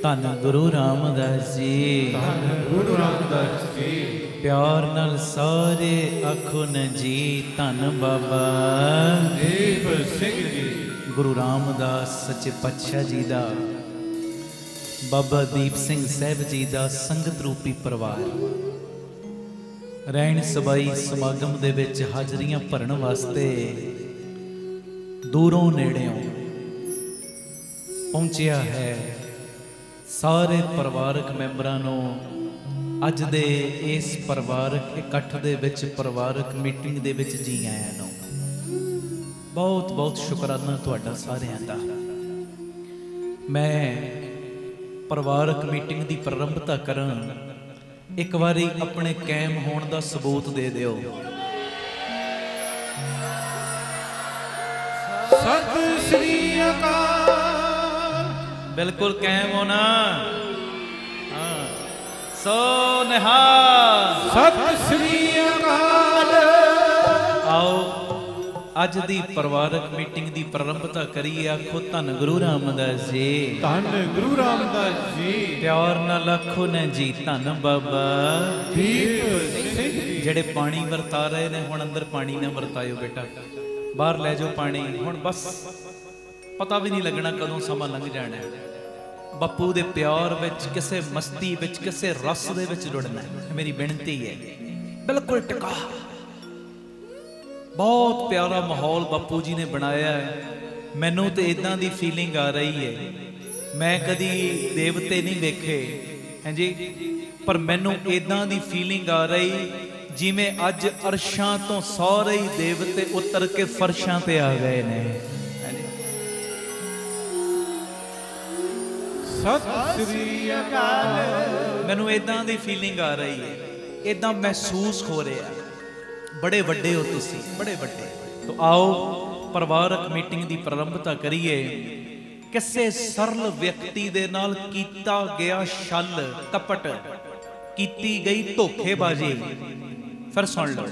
धन गुरु रामदास जी, धन गुरु रामदास जी। प्यार नाल सारे आखो न जी धन बाबा दीप सिंह जी। गुरु रामदास सच्चे पातशाह जी दा, बाबा दीप सिंह साहब जी दा संगत रूपी परिवार रहन सबाई समागम दे विच हाजरियां भरन वास्ते दूरों नेड़ियों पहुंचिया है। सारे परिवारक मैंबरां नूं अज दे इस परिवारक इकट्ठ दे विच परिवारक मीटिंग दे विच जी आयां नूं बहुत बहुत शुकराना तुहाडा सारिआं दा। मैं परिवारक मीटिंग की प्रारंभता कਰਾਂ, एक बारी अपने कैम होने का सबूत दे दिओ। सत श्री अकाल। बिल्कुल कैम होना। हाँ, सो निहाल। सत श्री अकाल। आओ अज दी परिवारक मीटिंग की प्रारंभता करिए। आखो धन गुरु रामदास जी, धन गुरु रामदास जी। प्यार नाल आखो न जी धन बाबा दीप सिंह जी। जेड़े पानी वरता रहे ने हुण अंदर पानी ना वरतायो बेटा, बाहर लै जाओ पानी। हुण बस पता भी नहीं लगना कदों समा लंघ जाना है। बापू दे प्यार विच किसे मस्ती विच किसे रस दे विच जुड़ना है। मेरी बेनती है बिल्कुल टिका। बहुत प्यारा माहौल बापू जी ने बनाया है। मैनू तो इदां दी फीलिंग आ रही है, मैं कदी देवते नहीं वेखे हैं जी, पर मैनू इदां दी फीलिंग आ रही जिमें अज अरशां तो सारे ही देवते उतर के फरशां ते आ गए ने। सत श्री अकाल। मैनू इदां दी फीलिंग आ रही है, इदां महसूस हो रहा है। बड़े वड्डे हो तुसी, बड़े वड्डे। तो आओ परिवारक मीटिंग की प्रारंभता करिए। किसे सरल व्यक्ति दे नाल कीता गया छल कपट, कीती गई धोखेबाजी। फिर सुन लो,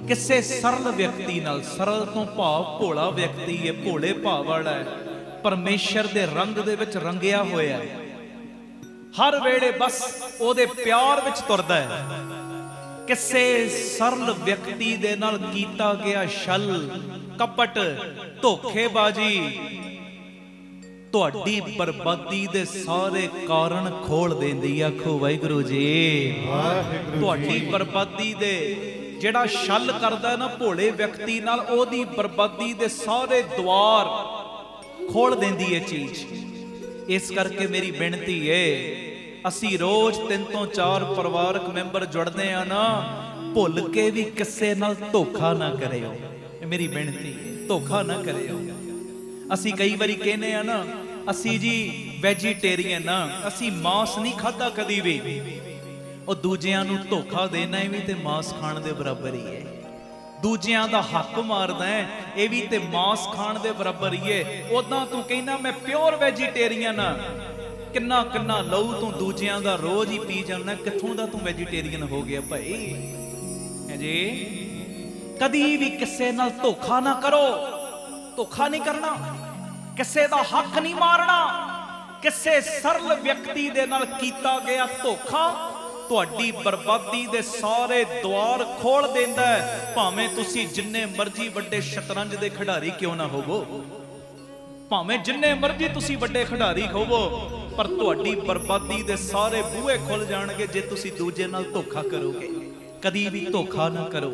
किसे सरल व्यक्ति नाल, सरल तो भाव भोला व्यक्ति है, भोले भाव वाला है, परमेश्वर दे रंग दे विच रंगिया होया है, हर वेले बस ओदे प्यार विच तुरदा है। किसे सरल व्यक्ति दे नाल कीता गया छल कपट धोखेबाजी तुहाडी बर्बादी दे सारे कारण खोल देंदी। आखो वाहिगुरू जी, तुहाडी बर्बादी दे जेड़ा छल करदा ना भोले व्यक्ति नाल, ओदी बर्बादी दे सारे द्वार खोल देंदी है चीज। इस करके मेरी बेनती है, असी रोज 3 ਤੋਂ 4 परिवारक मैंबर जुड़ते हैं ना, भुल के भी किसे नाल धोखा ना करियो। मेरी बेनती है, धोखा ना करियो। असी कई बारी कहने ना, असी जी वैजीटेरियन ना, असी मांस नहीं खाता कदी भी। और दूजियां नूं धोखा देना भी ते मांस खाण दे बराबर ही है। दूजियां दा हक मारदा है, ये भी ते मांस खाण दे बराबर ही है। उदां तू कहना मैं प्योर वैजीटेरियन हाँ, किन्ना किन्ना लहू तू दूजियां दा रोज ही पी जाना, कित्थों दा तू वैजीटेरियन हो गया भाई है जी। कदी भी किसे नाल धोखा ना करो, धोखा नहीं करना, किसे दा हक नहीं मारना। किसे सरल व्यक्ति दे नाल कीता गया धोखा तुहाडी बर्बादी दे सारे द्वार खोल देंदा है। भावें तुसी जिन्ने मर्जी वड्डे शतरंज दे खिडारी क्यों ना होवो, भावें जिन्ने मर्जी तुसी वड्डे खिडारी होवो, पर तुहाडी बर्बादी दे सारे बूहे खुल जाणगे जे तुसी दूजे नाल धोखा करोगे। कदी भी धोखा ना करो।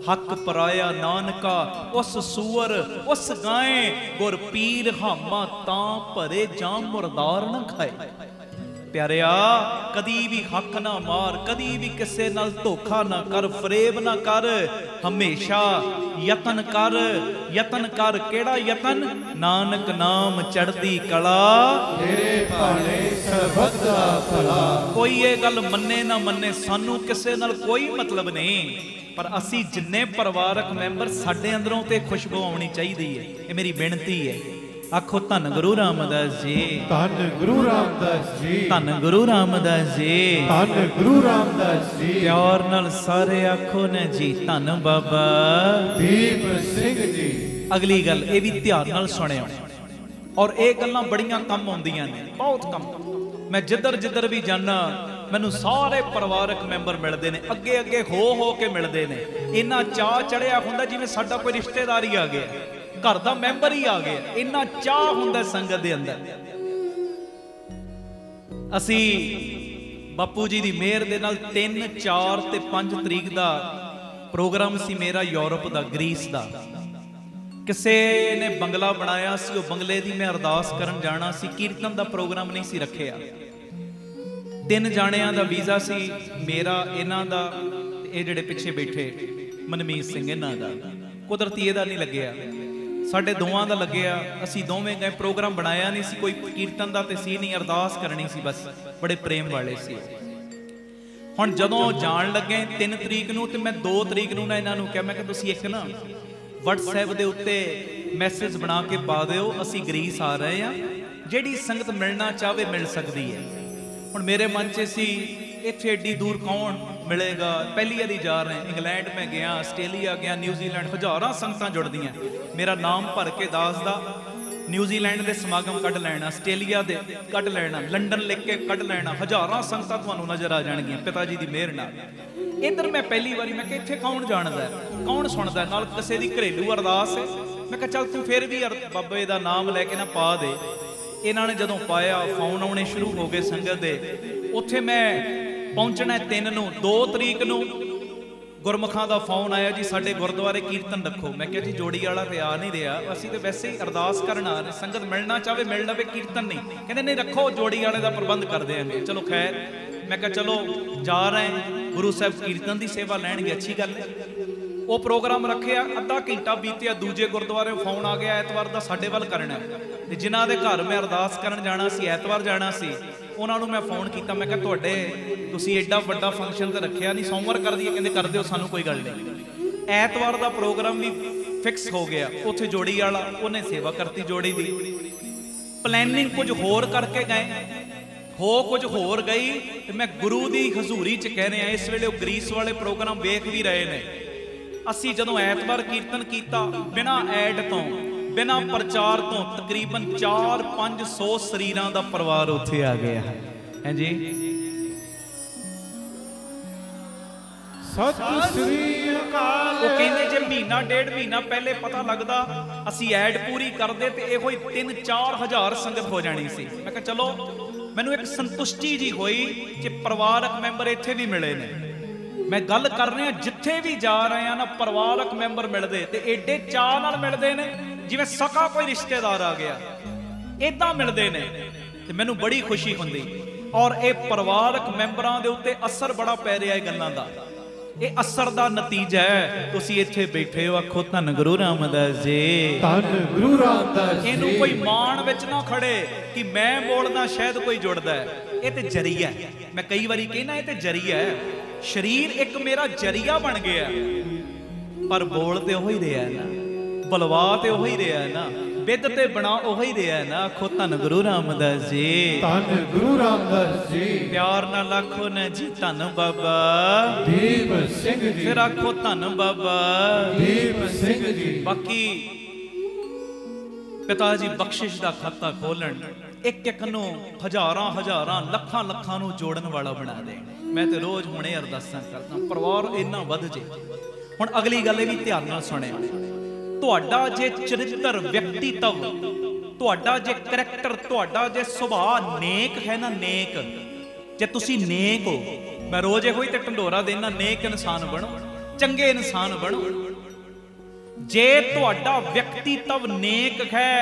हक पराया नानका उस सूअर उस गाय, गुर पीर हामा तां भरे जाम मुरदार न खाए। प्यारिया कदी भी हक ना मार, कदी भी किसे नाल धोखा ना कर, फरेब ना कर। हमेशा यतन कर, यतन कर। केड़ा यतन? नानक नाम चढ़दी कला तेरे भाले सर्बत दा भला। कोई ये गल मन्ने ना मन्ने, सानू किसे नाल कोई मतलब नहीं, पर असी जिन्ने परिवारक मैंबर साडे अंदरों ते खुशबू आउणी चाहिदी है। ये मेरी बेनती है। आखो धन गुरु रामदास जी, धन गुरु रामदास जी, धन गुरु रामदास जी, धन गुरु रामदास जी। प्यार नाल सारे आखो ने जी धन बाबा दीप सिंह जी। अगली गल ये भी ध्यान नाल सुनियो, और ये गल्लां बड़ियां कम आउंदियां ने, बहुत कम। मैं जिधर जिधर भी जाना मैनू सारे परिवारक मैंबर मिलते हैं, अगे अगे हो के मिलते हैं। इन्ना चाह चढ़िया हुंदा जिवें साडा कोई रिश्तेदार ही आ गया, घर का मैंबर ही आ गया। इन्ना चाह हुंदा संगत दे अंदर। असी बापू जी की मेहर दे नाल 3, 4 ते 5 तरीक का प्रोग्राम सी मेरा यूरोप का, ग्रीस का। किसी ने बंगला बनाया सी, वो बंगले की मैं अरदास करन जाना सी, कीर्तन का प्रोग्राम नहीं सी रखिया। 3 जाणियां दा वीज़ा सी, मेरा, इन्हां दा, ये जिहड़े पिछे बैठे मनमीत सिंह इन्हां दा। कुदरती इहदा नहीं लग्या, साडे दोवां दा लग्या। असीं दोवें गए, प्रोग्राम बनाया नहीं सी, कोई कीर्तन दा ते सी नहीं, अरदास करनी सी बस। बड़े प्रेम वाले सी। हुण जदों जाण लगे 3 तरीक नूं, ते मैं 2 तरीक नूं ना इन्हां नूं कहा, मैं कि तुसीं इक ना WhatsApp दे उत्ते मैसेज बना के पा दिओ, असीं ग्रीस आ रहे हैं, जिहड़ी संगत मिलना चाहे मिल सकती है। हुण मेरे मन च सी इत्थे एड्डी दूर कौन मिलेगा, पहली बारी जा रहे हैं। इंग्लैंड में गया, आस्ट्रेलिया गया, न्यूजीलैंड, हज़ारां संगतां जुड़दियां। मेरा नाम भर के दासदा, न्यूजीलैंड के समागम कढ़ लैना, आस्ट्रेलिया के कढ़ लैना, लंडन लिख के कढ़ लैना, हज़ारां संगतां तुहानूं नज़र आ जाणगियां पिता जी की मेहर नाल। इधर मैं पहली बारी, मैं इत्थे कौन जानदा है, कौन सुनदा है, नाल किसी दी घरेलू अरदास है। मैं कहा चल तू फिर भी बाबे दा नाम लैके ना पा दे। इन्हां ने जदों पाया, फोन आने शुरू हो गए संगत दे। उत्थे मैं पहुंचना 3 नूं, 2 तरीक नूं गुरमुखां दा फोन आया जी साडे गुरुद्वारे कीर्तन रखो। मैं कहा जी जोड़ी वाला ते आ नहीं रहा, असीं ते वैसे ही अरदास करन आ रहे, संगत मिलना चाहे मिल लवे, कीर्तन नहीं। कहंदे नहीं रखो, जोड़ी वाले दा प्रबंध कर देंगे। चलो खैर, मैं कहा चलो जा रहे हैं, गुरु साहब कीर्तन की सेवा लैणगे, अच्छी गल है। वो प्रोग्राम रखिया, अद्धा घंटा बीतिया, दूजे गुरुद्वारे फोन आ गया ऐतवार का साडे वल करना है। जिन्हां दे घर मैं अरदास करन जाना सी, ऐतवार जाना सी, उन्होंने मैं फोन किया। मैं कहा तुहाडे तुसीं एड्डा वड्डा फंक्शन तो रखिया नहीं, सोमवार कर दिए, कहंदे कर दिओ, सानूं कोई गल नहीं। ऐतवार का प्रोग्राम भी फिक्स हो गया। उत्थे जोड़ी वाला उन्हें सेवा करती जोड़ी दी। प्लैनिंग कुछ होर करके गए, हो कुछ होर गई। मैं गुरु की हजूरी च कह रहा, इस वेले ग्रीस वाले प्रोग्राम वेख भी रहे हैं। असी जदों ऐतवार कीर्तन किया, बिना ऐड तो, बिना प्रचार तो, तकरीबन 400-500 शरीरां दा परिवार उत्थे आ गया है जी। सत श्री अकाल। वो कहंदे जे महीना 1.5 महीना पहले पता लगदा असी ऐड पूरी करदे ते इहो ही 3-4 हज़ार संगत हो जानी सी। मैं कहा चलो, मैनू एक संतुष्टि जी हुई कि परिवारक मैंबर इत्थे भी मिले ने। मैं गल कर रहा, जिथे भी जा रहे हैं ना, परिवारक मैंबर मिलते ते एडे चाह नाल मिलते ने जिवें सका कोई रिश्तेदार आ गया, इदां मिलते ने ते मैनू बड़ी खुशी हुंदी। और ये परिवारक मैंबरां दे उत्ते असर बड़ा पै रहा है गल्लां दा। ये असर दा नतीजा है, तुसीं इत्थे बैठे हो, आखो धन गुरु रामदास जी, धन गुरु रामदास जी। इहनूं कोई मान विच ना खड़े कि मैं बोलदा शायद कोई जुड़दा है। ये ते जरिया है। मैं कई बारी कहना ये ते जरिया है। शरीर एक मेरा जरिया बन गया, पर बोल ते ओही रहा है ना, बलवा ते ओही रहा है ना, बिद ते बना ओही रहा है ना। आखो धन गुरु रामदास जी, धन गुरु रामदास जी। प्यार नाल आखो ना जी धन बाबा दीप सिंह जी। फिर आखो धन बाबा दीप सिंह जी। बाकी पिता जी बख्शिश का खाता खोलन, एक एक नूं हज़ारां हज़ारां लखां लखां नूं जोड़न वाला बना दे। मैं तो रोज हुणे अरदासां करदा, परिवार इन्ना वध जे। हुण अगली गल भी ध्यान नाल सुणिओ, तुहाडा जे चरित्र व्यक्तित्व, तुहाडा जे करैक्टर, तुहाडा जे सुभाਅ नेक है ना, नेक, जे तुसी नेक हो, मैं रोज इहो ही ते ढंडोरा देना, नेक इंसान बनो, चंगे इंसान बनो। जे तुहाडा व्यक्तित्व नेक है,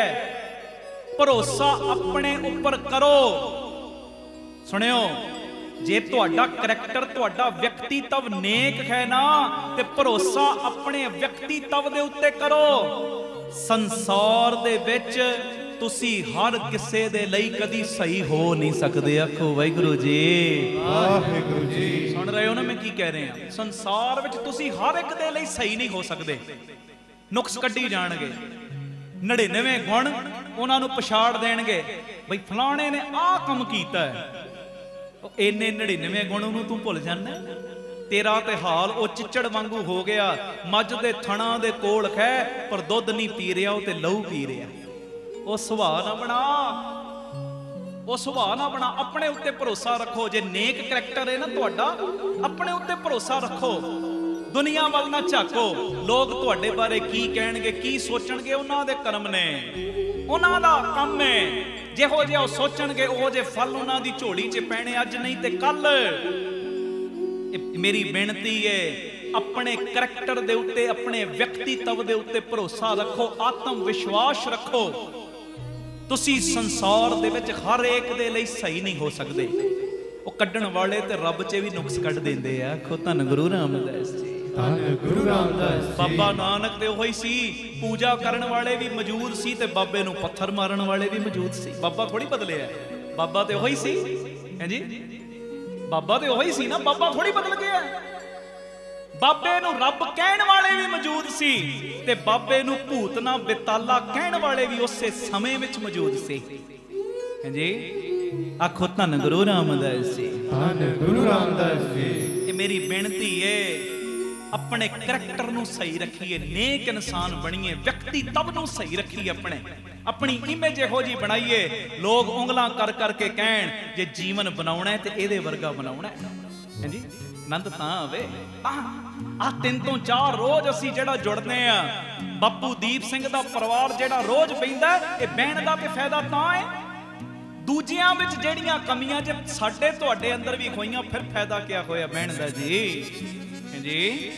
भरोसा अपने ऊपर करो। सुनियो, जे तुहाडा करैक्टर, तुहाडा व्यक्तित्व नेक है ना, ते भरोसा अपने व्यक्तित्व दे उत्ते करो। संसार दे विच तुसी हर किसे दे लई कदी सही हो नहीं सकदे। आखो वाहिगुरु जी, वाहिगुरु जी। सुन रहे हो ना मैं की कह रहा? संसार विच तुसी हर एक दे लई सही नहीं हो सकदे। नुक्स कड्डी जाणगे, 99 गुण उन्हां नूं पछाड़ देणगे, बई फलाणे ने आ काम कीता है। इन्ने 99 गुण नूं तू भुल जाना। तेरा ते हाल ओ चिचड़ वांगू हो गया, मज दे थणा दे कोल खै पर दुध नहीं पी रहा, ते लहू पी रहा। ओ सुभाअ ना बना। ਉਹ ਸੁਭਾਅ ਨਾ ਬਣਾ, ਆਪਣੇ ਉੱਤੇ ਭਰੋਸਾ ਰੱਖੋ। ਜੇ ਨੇਕ ਕਰੈਕਟਰ ਹੈ ਨਾ ਤੁਹਾਡਾ, ਆਪਣੇ ਉੱਤੇ ਭਰੋਸਾ ਰੱਖੋ। ਦੁਨੀਆ ਵੱਲ ਨਾ ਝਾਕੋ। ਲੋਕ ਤੁਹਾਡੇ ਬਾਰੇ ਕੀ ਕਹਿਣਗੇ, ਕੀ ਸੋਚਣਗੇ, ਉਹਨਾਂ ਦੇ ਕਰਮ ਨੇ, ਉਹਨਾਂ ਦਾ ਕੰਮ ਹੈ। ਜਿਹੋ ਜਿਹਾ ਉਹ ਸੋਚਣਗੇ ਉਹ ਜੇ ਫਲ ਉਹਨਾਂ ਦੀ ਝੋਲੀ 'ਚ ਪੈਣੇ, ਅੱਜ ਨਹੀਂ ਤੇ ਕੱਲ। ਮੇਰੀ ਬੇਨਤੀ ਹੈ, ਆਪਣੇ ਕਰੈਕਟਰ ਦੇ ਉੱਤੇ, ਆਪਣੇ ਵਿਅਕਤੀਤਵ ਦੇ ਉੱਤੇ ਭਰੋਸਾ ਰੱਖੋ, ਆਤਮ ਵਿਸ਼ਵਾਸ ਰੱਖੋ। ਤੁਸੀਂ ਸੰਸਾਰ ਦੇ ਵਿੱਚ ਹਰ ਇੱਕ ਦੇ ਲਈ ਸਹੀ ਨਹੀਂ ਹੋ ਸਕਦੇ। ਉਹ ਕੱਢਣ ਵਾਲੇ ਤੇ ਰੱਬ 'ਚ ਵੀ ਨੁਕਸ ਕੱਢ ਦਿੰਦੇ ਆ। ਆਖੋ ਧੰਨ ਗੁਰੂ ਰਾਮਦਾਸ ਜੀ, ਧੰਨ ਗੁਰੂ ਰਾਮਦਾਸ ਜੀ। ਬਾਬਾ ਨਾਨਕ ਤੇ ਉਹੀ ਸੀ, ਪੂਜਾ ਕਰਨ ਵਾਲੇ ਵੀ ਮੌਜੂਦ ਸੀ ਤੇ ਬਾਬੇ ਨੂੰ ਪੱਥਰ ਮਾਰਨ ਵਾਲੇ ਵੀ ਮੌਜੂਦ ਸੀ। ਬਾਬਾ ਥੋੜੀ ਬਦਲਿਆ, ਬਾਬਾ ਤੇ ਉਹੀ ਸੀ। ਹਾਂਜੀ, ਬਾਬਾ ਤੇ ਉਹੀ ਸੀ ਨਾ, ਬਾਬਾ ਥੋੜੀ ਬਦਲ ਗਿਆ। ਬਾਬੇ ਨੂੰ ਰੱਬ ਕਹਿਣ ਵਾਲੇ ਵੀ ਮੌਜੂਦ ਸੀ ਤੇ ਬਾਬੇ ਨੂੰ ਭੂਤਨਾ ਬੇਤਾਲਾ ਕਹਿਣ ਵਾਲੇ ਵੀ ਉਸੇ ਸਮੇਂ ਵਿੱਚ ਮੌਜੂਦ ਸੀ। ਹਾਂਜੀ, ਆਖੋ ਧੰਨ ਗੁਰੂ ਰਾਮਦਾਸ ਜੀ, ਧੰਨ ਗੁਰੂ ਰਾਮਦਾਸ ਜੀ। ਇਹ ਮੇਰੀ ਬੇਨਤੀ ਏ, ਆਪਣੇ ਕਰੈਕਟਰ ਨੂੰ ਸਹੀ ਰੱਖੀਏ, ਨੇਕ ਇਨਸਾਨ ਬਣੀਏ, ਵਿਅਕਤੀਤਵ ਨੂੰ ਸਹੀ ਰੱਖੀਏ, ਆਪਣੀ ਇਮੇਜ ਇਹੋ ਜੀ ਬਣਾਈਏ, ਲੋਕ ਉਂਗਲਾਂ ਕਰ ਕਰਕੇ ਕਹਿਣ ਜੇ ਜੀਵਨ ਬਣਾਉਣਾ ਹੈ ਤੇ ਇਹਦੇ ਵਰਗਾ ਬਣਾਉਣਾ ਹੈ। ਹਾਂਜੀ, ਆਨੰਦ ਤਾਂ ਆਵੇ। ਆ 3 ਤੋਂ 4 ਰੋਜ਼ ਅਸੀਂ ਜਿਹੜਾ ਜੁੜਦੇ ਆ, ਬਾਪੂ ਦੀਪ ਸਿੰਘ ਦਾ ਪਰਿਵਾਰ ਜਿਹੜਾ ਰੋਜ਼ ਬਹਿੰਦਾ, ਇਹ ਬਹਿਣ ਦਾ ਤੇ ਫਾਇਦਾ ਤਾਂ ਹੈ। ਦੂਜਿਆਂ ਵਿੱਚ ਜਿਹੜੀਆਂ ਕਮੀਆਂ ਜੇ ਸਾਡੇ ਤੁਹਾਡੇ ਅੰਦਰ ਵੀ ਹੋਈਆਂ, ਫਿਰ ਫਾਇਦਾ ਕਿਆ ਹੋਇਆ ਬਹਿਣ ਦਾ ਜੀ। ਜੀ,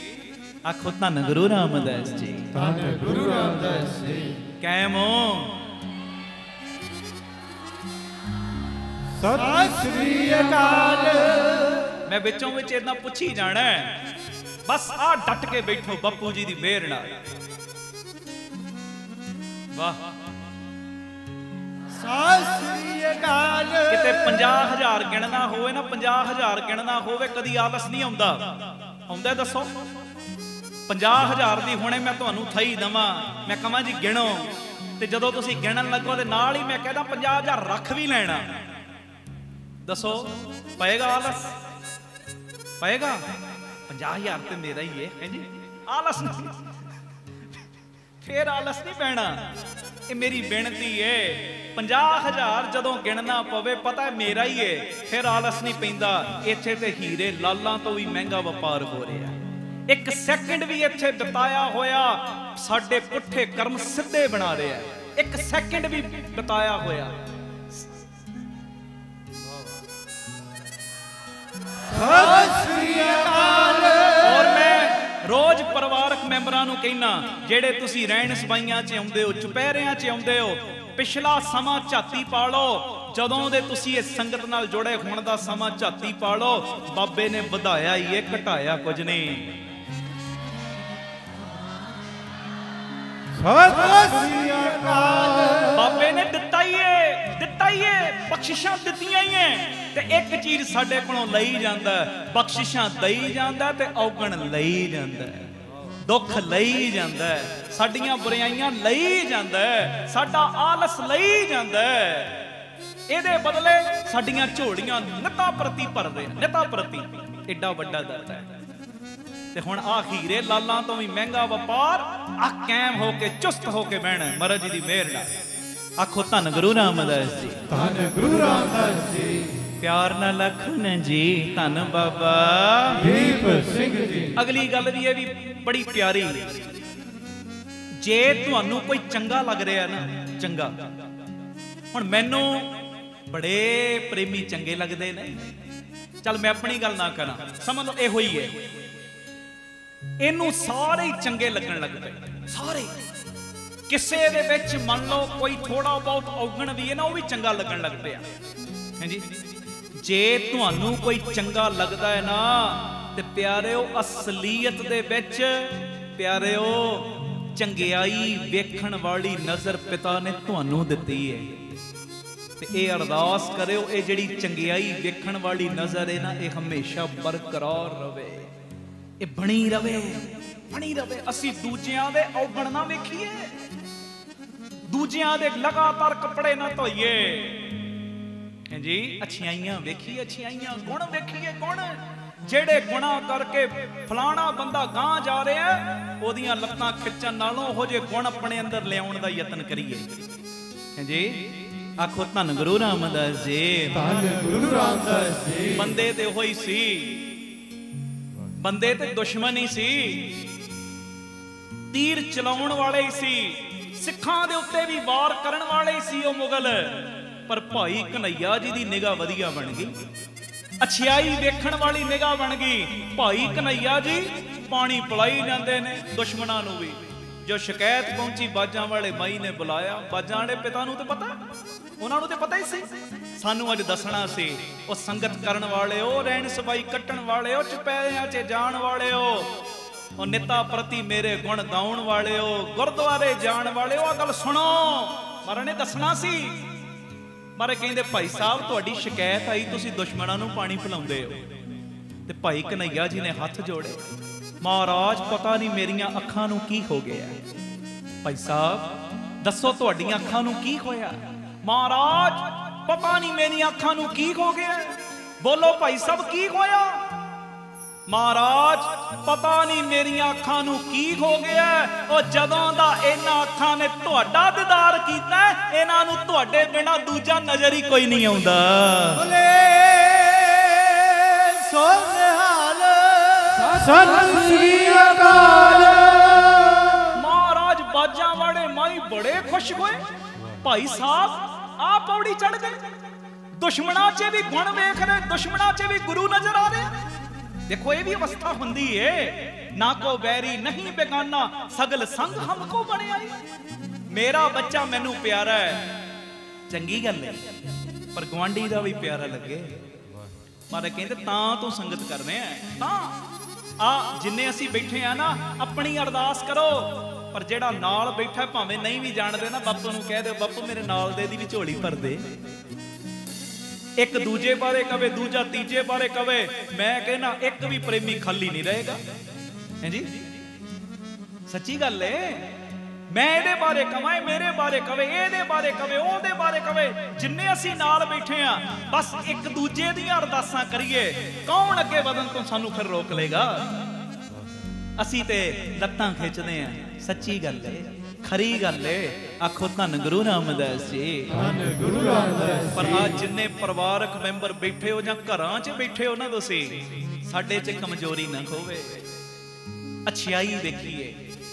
ਆਖੋ ਧੰਨ ਗੁਰੂ ਰਾਮਦਾਸ ਜੀ, ਧੰਨ ਗੁਰੂ ਰਾਮਦਾਸ ਜੀ। ਕਾਇਮ ਹੋ। ਸਤਿ ਸ੍ਰੀ ਅਕਾਲ। ਮੈਂ ਵਿੱਚੋਂ ਵਿੱਚ ਇਦਾਂ ਪੁੱਛੀ ਜਾਣਾ, ਬਸ ਆ ਡਟ ਕੇ ਬੈਠੋ ਬਾਪੂ ਜੀ ਦੀ ਮਿਹਰ ਨਾਲ। ਵਾਹ, ਸਤਿ ਸ੍ਰੀ ਅਕਾਲ। ਕਿਤੇ 50,000 ਗਿਣਨਾ ਹੋਵੇ ਨਾ, 50,000 ਗਿਣਨਾ ਹੋਵੇ, ਕਦੀ ਆਲਸ ਨਹੀਂ ਆਉਂਦਾ। ਆਉਂਦਾ ਦੱਸੋ? 50,000 ਦੀ ਹੁਣੇ ਮੈਂ ਤੁਹਾਨੂੰ ਥਈ ਦਵਾਂ, ਮੈਂ ਕਹਾਂ ਜੀ ਗਿਣੋ, ਤੇ ਜਦੋਂ ਤੁਸੀਂ ਗਿਣਨ ਲੱਗੋ ਤੇ ਨਾਲ ਹੀ ਮੈਂ ਕਹਿੰਦਾ 50,000 ਰੱਖ ਵੀ ਲੈਣਾ, ਦੱਸੋ ਪਏਗਾ ਆਲਸ? ਪਏਗਾ? 50,000 ਤੇ ਮੇਰਾ ਹੀ ਹੈ। ਹਾਂਜੀ, ਆਲਸ ਨਹੀਂ, ਫੇਰ ਆਲਸ ਨਹੀਂ ਪੈਣਾ। ਇਹ ਮੇਰੀ ਬੇਨਤੀ ਏ, 50,000 ਜਦੋਂ ਗਿਣਨਾ ਪਵੇ, ਪਤਾ ਹੈ ਮੇਰਾ ਹੀ ਏ, ਫਿਰ ਆਲਸ ਨਹੀਂ ਪੈਂਦਾ। ਇੱਥੇ ਤੇ ਹੀਰੇ ਲਾਲਾਂ ਤੋਂ ਵੀ ਮਹਿੰਗਾ ਵਪਾਰ ਹੋ ਰਿਹਾ। 1 ਸੈਕਿੰਡ ਵੀ ਇੱਥੇ ਬਿਤਾਇਆ ਹੋਇਆ ਸਾਡੇ ਪੁੱਠੇ ਕਰਮ ਸਿੱਧੇ ਬਣਾ ਰਿਹਾ। 1 ਸੈਕਿੰਡ ਵੀ ਬਿਤਾਇਆ ਹੋਇਆ। ਸਤਿ ਸ੍ਰੀ ਅਕਾਲ। ਔਰ ਮੈਂ ਰੋਜ਼ ਪਰਿਵਾਰਕ ਮੈਂਬਰਾਂ ਨੂੰ ਕਹਿਣਾ, ਜਿਹੜੇ ਤੁਸੀਂ ਰਹਿਣ ਸਬਾਈਆਂ 'ਚ ਆਉਂਦੇ ਹੋ, ਚੁਪਹਿਰਿਆਂ 'ਚ ਆਉਂਦੇ ਹੋ, ਪਿਛਲਾ ਸਮਾਂ ਝਾਤੀ ਪਾ ਲਓ। ਜਦੋਂ ਦੇ ਤੁਸੀਂ ਇਸ ਸੰਗਤ ਨਾਲ ਜੁੜੇ ਹੋਣ ਦਾ ਸਮਾਂ ਝਾਤੀ ਪਾ ਲਓ। ਬਾਬੇ ਨੇ ਵਧਾਇਆ ਹੀ ਏ, ਘਟਾਇਆ ਕੁਝ ਨਹੀਂ। ਸਤਿ ਸ੍ਰੀ ਅਕਾਲ। ਬਾਬੇ ਨੇ ਦਿੱਤਾ ਹੀ ਏ, ਦਿੱਤਾ ਹੀ ਏ, ਬਖਸ਼ਿਸ਼ਾਂ ਦਿੱਤੀਆਂ ਹੀ ਏ। ਤੇ ਇੱਕ ਚੀਜ਼ ਸਾਡੇ ਕੋਲੋਂ ਲਈ ਜਾਂਦਾ, ਬਖਸ਼ਿਸ਼ਾਂ ਦਈ ਜਾਂਦਾ ਤੇ ਔਗਣ ਲਈ ਜਾਂਦਾ, ਦੁੱਖ ਲਈ ਜਾਂਦਾ, ਸਾਡੀਆਂ ਬੁਰਾਈਆਂ ਲਈ ਜਾਂਦਾ, ਸਾਡਾ ਆਲਸ ਲਈ ਜਾਂਦਾ। ਇਹਦੇ ਬਦਲੇ ਸਾਡੀਆਂ ਝੋਲੀਆਂ ਨਿਤਾ ਪ੍ਰਤੀ ਭਰਦੇ, ਨਿਤਾ ਪ੍ਰਤੀ। ਐਡਾ ਵੱਡਾ ਦਾਤਾ ਹੈ। ਤੇ ਹੁਣ ਆ ਹੀਰੇ ਲਾਲਾਂ ਤੋਂ ਵੀ ਮਹਿੰਗਾ ਵਪਾਰ, ਆ ਕਾਇਮ ਹੋ ਕੇ ਚੁਸਤ ਹੋ ਕੇ ਬਹਿਣਾ ਮਹਾਰਾਜ ਜੀ ਦੀ ਮਿਹਰ ਨਾਲ। ਆਖੋ ਧੰਨ ਗੁਰੂ ਰਾਮਦਾਸ ਜੀ, ਧੰਨ ਗੁਰੂ ਰਾਮਦਾਸ ਜੀ। ਪਿਆਰ ਨਾਲ ਲਖਨ ਜੀ, ਧੰਨ ਬਾਬਾ ਦੀਪ ਸਿੰਘ ਜੀ। ਅਗਲੀ ਗੱਲ ਵੀ ਇਹ ਵੀ ਬੜੀ ਪਿਆਰੀ। ਜੇ ਤੁਹਾਨੂੰ ਕੋਈ ਚੰਗਾ ਲੱਗ ਰਿਹਾ ਨਾ, ਚੰਗਾ, ਹੁਣ ਮੈਨੂੰ ਬੜੇ ਪ੍ਰੇਮੀ ਚੰਗੇ ਲੱਗਦੇ ਨੇ, ਚੱਲ ਮੈਂ ਆਪਣੀ ਗੱਲ ਨਾ ਕਰਾਂ, ਸਮਝ ਲਓ ਇਹੋ ਹੀ ਹੈ। ਇਹਨੂੰ ਸਾਰੇ ਹੀ ਚੰਗੇ ਲੱਗਣ ਲੱਗ ਪਏ, ਸਾਰੇ। ਕਿਸੇ ਦੇ ਵਿੱਚ ਮੰਨ ਲਓ ਕੋਈ ਥੋੜਾ ਬਹੁਤ ਔਗਣ ਵੀ ਹੈ ਨਾ, ਉਹ ਵੀ ਚੰਗਾ ਲੱਗਣ ਲੱਗ ਪਿਆ। ਹਾਂਜੀ, ਜੇ ਤੁਹਾਨੂੰ ਕੋਈ ਚੰਗਾ ਲੱਗਦਾ ਹੈ ਨਾ, ਤੇ ਪਿਆਰਿਓ ਅਸਲੀਅਤ ਦੇ ਵਿੱਚ ਪਿਆਰਿਓ ਚੰਗਿਆਈ ਵੇਖਣ ਵਾਲੀ ਨਜ਼ਰ ਪਿਤਾ ਨੇ ਤੁਹਾਨੂੰ ਦਿੱਤੀ ਹੈ। ਤੇ ਇਹ ਅਰਦਾਸ ਕਰਿਓ, ਇਹ ਜਿਹੜੀ ਚੰਗਿਆਈ ਵੇਖਣ ਵਾਲੀ ਨਜ਼ਰ ਹੈ ਨਾ, ਇਹ ਹਮੇਸ਼ਾ ਬਰਕਰਾਰ ਰਵੇ, ਇਹ ਬਣੀ ਰਵੇ, ਬਣੀ ਰਵੇ। ਅਸੀਂ ਦੂਜਿਆਂ ਦੇ ਔਗਣ ਨਾ ਵੇਖੀਏ, ਦੂਜਿਆਂ ਦੇ ਲਗਾਤਾਰ ਕੱਪੜੇ ਨਾ ਧੋਈਏ। ਜੀ, ਅੱਛਾਈਆਂ ਵੇਖੀਏ, ਅੱਛਾਈਆਂ, ਗੁਣ ਵੇਖੀਏ, ਗੁਣ। ਜਿਹੜੇ ਗੁਣਾ ਕਰਕੇ ਫਲਾਣਾ ਬੰਦਾ ਗਾਂ ਜਾ ਰਿਹਾ, ਉਹਦੀਆਂ ਲੱਤਾਂ ਖਿੱਚਣ ਨਾਲੋਂ ਉਹੋ ਜਿਹੇ ਗੁਣ ਆਪਣੇ ਅੰਦਰ ਲਿਆਉਣ ਦਾ ਯਤਨ ਕਰੀਏ। ਜੀ, आखो धन गुरु रामदास जी। धन गुरु रामदास जी। बंदे ते होई सी, बंदे ते दुश्मन ही सी, तीर चलाउण वाले ही सी, सिखां दे उत्ते भी वार करन वाले ही सी ओ मुगल। पर भाई कन्हैया जी दी निगाह वधिया बन गई, अच्छाई देखण वाली निगाह बन गई। भाई कन्हैया जी पानी पिलाई जांदे ने दुश्मनां नूं भी। जो शिकायत पहुंची बाजां वाले माई ने बुलाया, बाजां वाले पिता नूं ते पता, उन्हां नूं ते पता ही सी, सानू अज दसना सी। ओ संगत करन वाले ओ, रहन सबाई कट्टण वाले ओ, चुपैरियां च जाण वाले ओ, ओ निता प्रति मेरे गुण गाउण वाले ओ, गुरद्वारे जाण वाले ओ। गल सुनो, महाराज ने दसना सी। महाराज कहंदे भाई साहब तुहाडी शिकायत आई, तुसीं दुश्मनां नूं पानी पिलाउंदे हो। ते भाई कन्हैया जी ने हथ जोड़े, महाराज पता नहीं मेरियां अखां नूं की हो गया। भाई साहब दसो तुहाडियां अखां नूं की होया। महाराज पता नहीं मेरियां अखां नूं की हो गया। बोलो भाई साहब की होया। महाराज पता नहीं मेरियां अखां नूं की हो गया। और जदों दा इन्हां अखां ने तुहाडा दीदार कीता, इन्हां नूं तुहाडे बिना दूजा नजर ही कोई नहीं आउंदा। बोले सोनिहाल सत श्री अकाल। महाराज बाजां वाले माई बड़े खुश होए। भाई साहब आ पौड़ी चढ़ गए, दुश्मना च भी गुण वेख रहे, दुश्मना च भी गुरु नजर आ रहे। देखो ये भी अवस्था हुंदी है, ना को बैरी नहीं बेगाना, सगल संग हमको बने आई। मेरा बच्चा मैनू प्यारा है, चंगी गल है, पर गुआंढी दा भी प्यारा लगे। मारे कहते तां तू संगत करने हैं, तां आ जिन्ने असी बैठे आ ना अपनी अरदास करो। पर जेड़ा नाल बैठा भावें नहीं भी जानते ना, बापू नूं कह दे बापू मेरे नाल दे दी भी झोली भर दे। एक दूजे बारे कवे, दूजा तीजे बारे कवे, मैं कहना एक भी प्रेमी खाली नहीं रहेगा। हैं जी सच्ची गल है। मैं ਇਹਦੇ बारे कवां, मेरे बारे कवे, ਇਹਦੇ बारे कवे, ਉਹਦੇ बारे कवे, जिन्ने असी नाल बैठे आ बस एक दूजे ਦੀਆਂ ਅਰਦਾਸਾਂ करिए। कौन अगे ਵਧਣ ਤੋਂ ਸਾਨੂੰ फिर रोक लेगा। ਅਸੀਂ ਤੇ ਲੱਤਾਂ ਖਿੱਚਦੇ ਆ। सच्ची गल है, खरी गल है। आखो धन गुरु रामदास जी। धन गुरु रामदास। पर आज जिन्ने परिवारक मैंबर बैठे हो जां घरां 'च बैठे हो ना, तुसीं साडे 'च कमजोरी ना होवे, अच्छाई देखिए।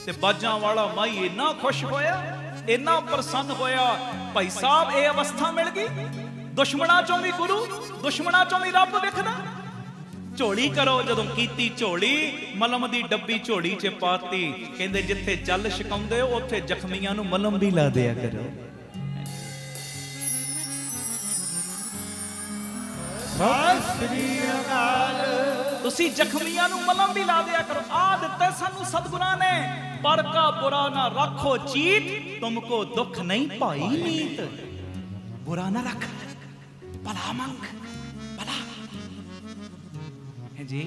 ते बाजां वाला माई इन्ना खुश होया, इन्ना प्रसन्न होया। भाई साहब ये अवस्था मिल गई, दुश्मना चों भी गुरु, दुश्मना चों भी रब विखदा। झोली करो जदों कीती झोली, मलम दी डब्बी झोली च पाती। कहंदे जिथे जल छकाउंदे हो उत्थे जख्मियां नूं मलम भी ला दिया करो। सत श्री अकाल। तुसी जख्मियां नूं मलम भी ला दिया करो। आ दिता सानू सतगुरां ने, पर का बुरा ना रखो चीत, तुमको दुख नहीं पाई मीत। बुरा ना रख, भला मंग, भला है जी।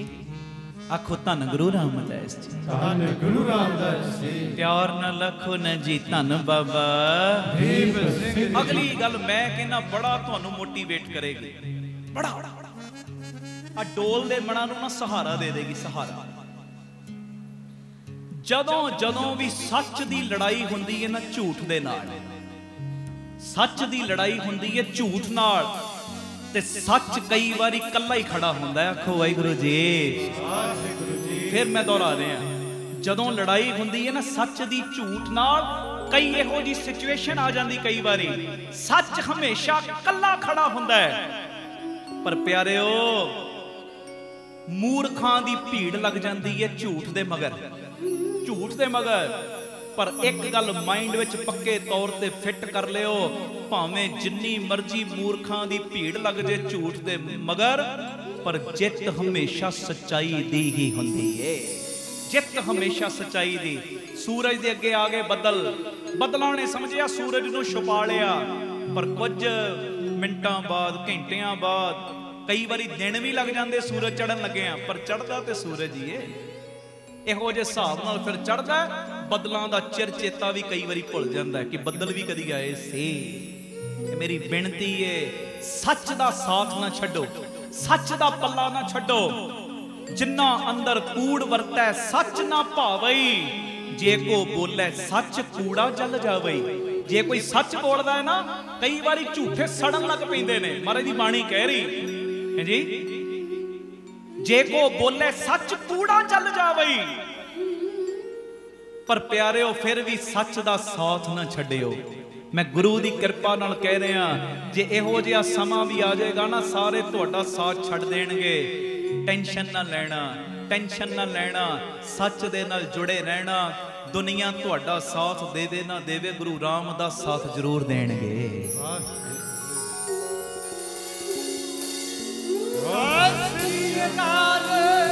आखो धन गुरु रामदास जी। धन गुरु रामदास जी। प्यार न लखो न जी धन बाबा दीप सिंह। अगली गल मैं कहना बड़ा तुहानू मोटिवेट करेगी, बड़ा आ डोल दे मना नूं ना सहारा दे देगी, सहारा। जदों जदों भी सच दी लड़ाई हुंदी है ना झूठ दे नाल, सच दी लड़ाई हुंदी है झूठ नाल, ते सच कई बारी कल्ला ही खड़ा हुंदा है। आखो वाहिगुरू जी। फिर मैं दोहरा रहा, जदों लड़ाई हुंदी है ना सच दी झूठ नाल, कई इहो जी सिचुएशन आ जाती, कई बारी सच हमेशा कल्ला खड़ा हुंदा है। पर प्यारिओ मूर्खां दी भीड़ लग जाती है झूठ दे मगर, झूठ दे मगर। पर एक गल माइंड विच पक्के तौर ते फिट कर लियो, भावें जिन्नी मर्जी मूर्खां दी भीड़ लग जे झूठ दे मगर, पर जित हमेशा सच्चाई दी ही हुंदी है। जित हमेशा सच्चाई दी। सूरज दे अगे आ गए बदल, बदलां ने समझिया सूरज नूं छुपा लिया, पर कुछ मिंटां बाद, घंटियां बाद, कई बारी दिन भी लग जाते सूरज चढ़न लगे, पर चढ़दा ते सूरज ही है। इहो जे हिसाब नाल फिर चढ़दा, बदलों का चिर चेता भी कई बारी भुल जाता है कि बदल भी कदी आए से। मेरी बेनती है सच का साथ ना छड्डो, सच का पल्ला ना छड्डो। जिन्ना अंदर कूड़ वरतै सच ना भावई, जे को बोले सच कूड़ा जल जावई। जे कोई सच बोलता है ना, कई बार झूठे सड़न लग पैंदे ने। महाराज दी बाणी कह रही है जी, जे को बोले सच कूड़ा चल जावे, पर प्यारिओ फिर भी सच दा साथ ना छड्डिओ। मैं गुरु दी कृपा नाल कह रहा, जे इहो जिहा समा भी आ जाएगा ना, सारे तुहाडा साथ छड्ड देणगे। टेंशन ना लेना, टेंशन ना लेना, सच दे नाल जुड़े रहना। दुनिया तुहाडा साथ देवे ना देवे, गुरु रामदास साथ जरूर देणगे।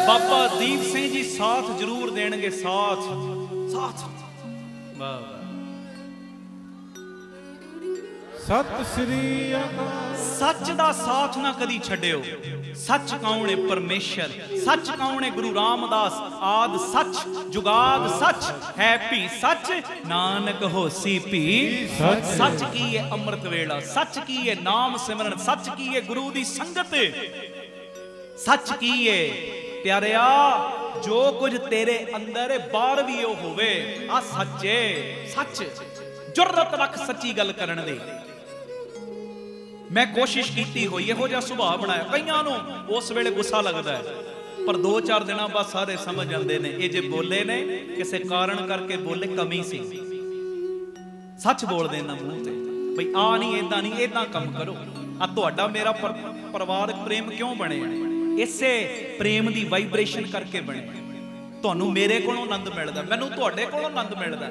बाबा दीप सिंह जी साथ जरूर देणगे, साथ साथ। वाह, सत श्री अकाल। सच दा साथ ना कदी छड्डिओ। सच कौन है? परमेश्वर। सच कौन है? गुरु रामदास। आद सच, जुगाद सच, है भी सच, नानक होसी भी सच। सच की है अमृत वेला, सच की है नाम सिमरन, सच की है गुरु दी संगत, सच की है प्यारिया जो कुछ तेरे अंदर है बाहर भी ओ होवे। आ सच है, सच। जुर्रत रख सच्ची गल करन दी। मैं कोशिश की हुई इहो जिहा सुभाव बनाया। कईयां नूं उस वेले गुस्सा लगदा है, पर 2-4 दिनों बाद सारे समझ जाते हैं ये जे बोले ने किसी कारण करके बोले, कमी सी। सच बोल देना मूंह ते भाई आ नहीं, इदां नहीं, इदां कम करो। आ तुहाडा मेरा परिवारक प्रेम क्यों बने? इसे प्रेम की वाइब्रेशन करके बने। तुहानूं मेरे कोलों आनंद मिलदा, मैनूं तुहाडे कोलों आनंद मिलदा।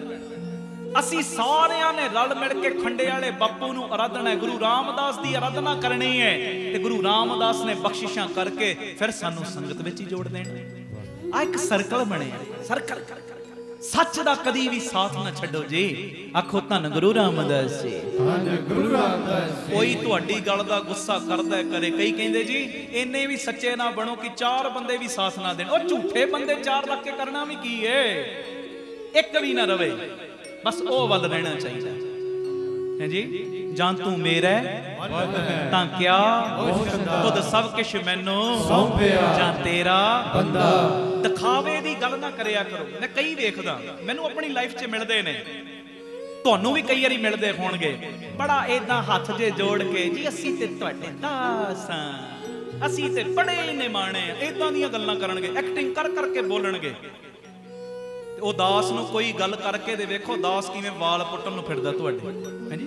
असी सारियां ने रल मिल के खंडे वाले बापू नूं आराधना है, गुरु रामदास की आराधना करनी है। ते गुरु रामदास ने बख्शिशां करके फिर सानू संगत विच ही जोड़ देना। आ एक सर्कल बने, सर्कल। सच दा कदी भी साथ ना छड्डो जी। आखो धन गुरु रामदास जी। गुरु रामदास जी। कोई तुहाडी गल दा गुस्सा करदा करे, कई कहंदे जी इन्ने भी सच्चे ना बनो कि 4 बंदे भी साथ ना देण। ओ झूठे बंदे 4 रख के करना भी की है? एक भी ना रवे, बस ओ वल रहना चाहिए है जी। जान तू मेरा तां क्या खुद सब किश मैनू जां तेरा बंदा। दिखावे दी गल ना करया करो। मैं कई देखदा, मैनू अपनी लाइफ च मिलदे ने, तुहानू भी कई वारी मिलदे होणगे। बड़ा इदां हथ जे जोड़ के जी असीं ते तुहाडे दास हां, असीं ते बड़े निमाणे, इदां दीयां गल्लां करनगे, एक्टिंग कर करके बोलणगे। ਉਹ ਦਾਸ ਨੂੰ ਕੋਈ ਗੱਲ ਕਰਕੇ ਦੇ ਵੇਖੋ ਦਾਸ ਕਿਵੇਂ ਵਾਲ ਪੁੱਟਣ ਨੂੰ ਫਿਰਦਾ ਤੁਹਾਡੇ, ਹਾਂਜੀ।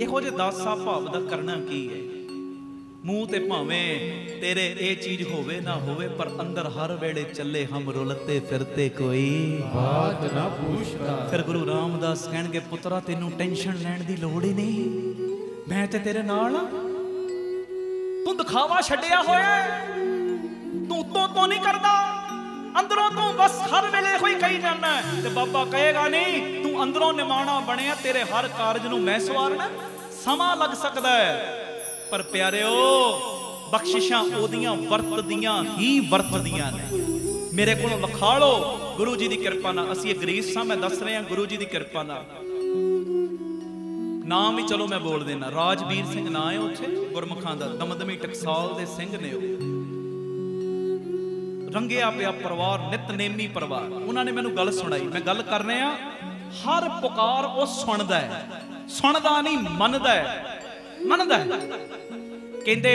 ਇਹੋ ਜਿਹੇ ਦਾਸਾ ਭਾਵ ਦਾ ਕਰਨਾ ਕੀ ਹੈ? ਮੂੰਹ ਤੇ ਭਾਵੇਂ ਤੇਰੇ ਇਹ ਚੀਜ਼ ਹੋਵੇ ਨਾ ਹੋਵੇ, ਪਰ ਅੰਦਰ ਹਰ ਵੇਲੇ ਚੱਲੇ ਹਮ ਰੁਲਤੇ ਫਿਰਤੇ ਕੋਈ ਬਾਤ ਨਾ ਪੁੱਛਦਾ। ਫਿਰ ਗੁਰੂ ਰਾਮਦਾਸ ਕਹਿਣਗੇ ਪੁੱਤਰਾ ਤੈਨੂੰ ਟੈਨਸ਼ਨ ਲੈਣ ਦੀ ਲੋੜ ਹੀ ਨਹੀਂ, ਮੈਂ ਤੇ ਤੇਰੇ ਨਾਲ ਆ। ਤੂੰ ਦਿਖਾਵਾ ਛੱਡਿਆ ਹੋਇਆ, ਤੂੰ ਤੋਂ ਨਹੀਂ ਕਰਦਾ, अंदरों तू बस हर वेले कोई कही जाना है। ते बाबा कहेगा नहीं तू अंदरों निमाणा बनिया, तेरे हर कारज नूं मैं सवारना। समा लग सकता है, पर प्यारिओ बख्शिशां ओदियां वरतदियां ही वरतदियां ने। मेरे कोलों विखा लो गुरु जी की कृपा नाल। असीं गरीस सां, मैं दस रहा गुरु जी की कृपा नाल। नाम ही चलो मैं बोल देना, राजवीर सिंह नाम है उत्थे गुरमुखां दा, दमदमी टकसाल दे सिंह ने। रंगिया पिया परिवार, नितनेमी परिवार। उन्होंने मैनू गल सुनाई, मैं गल कर रहा, हर पुकार वो सुनदा है, सुनदा नहीं मनदा है, मनदा है। कहंदे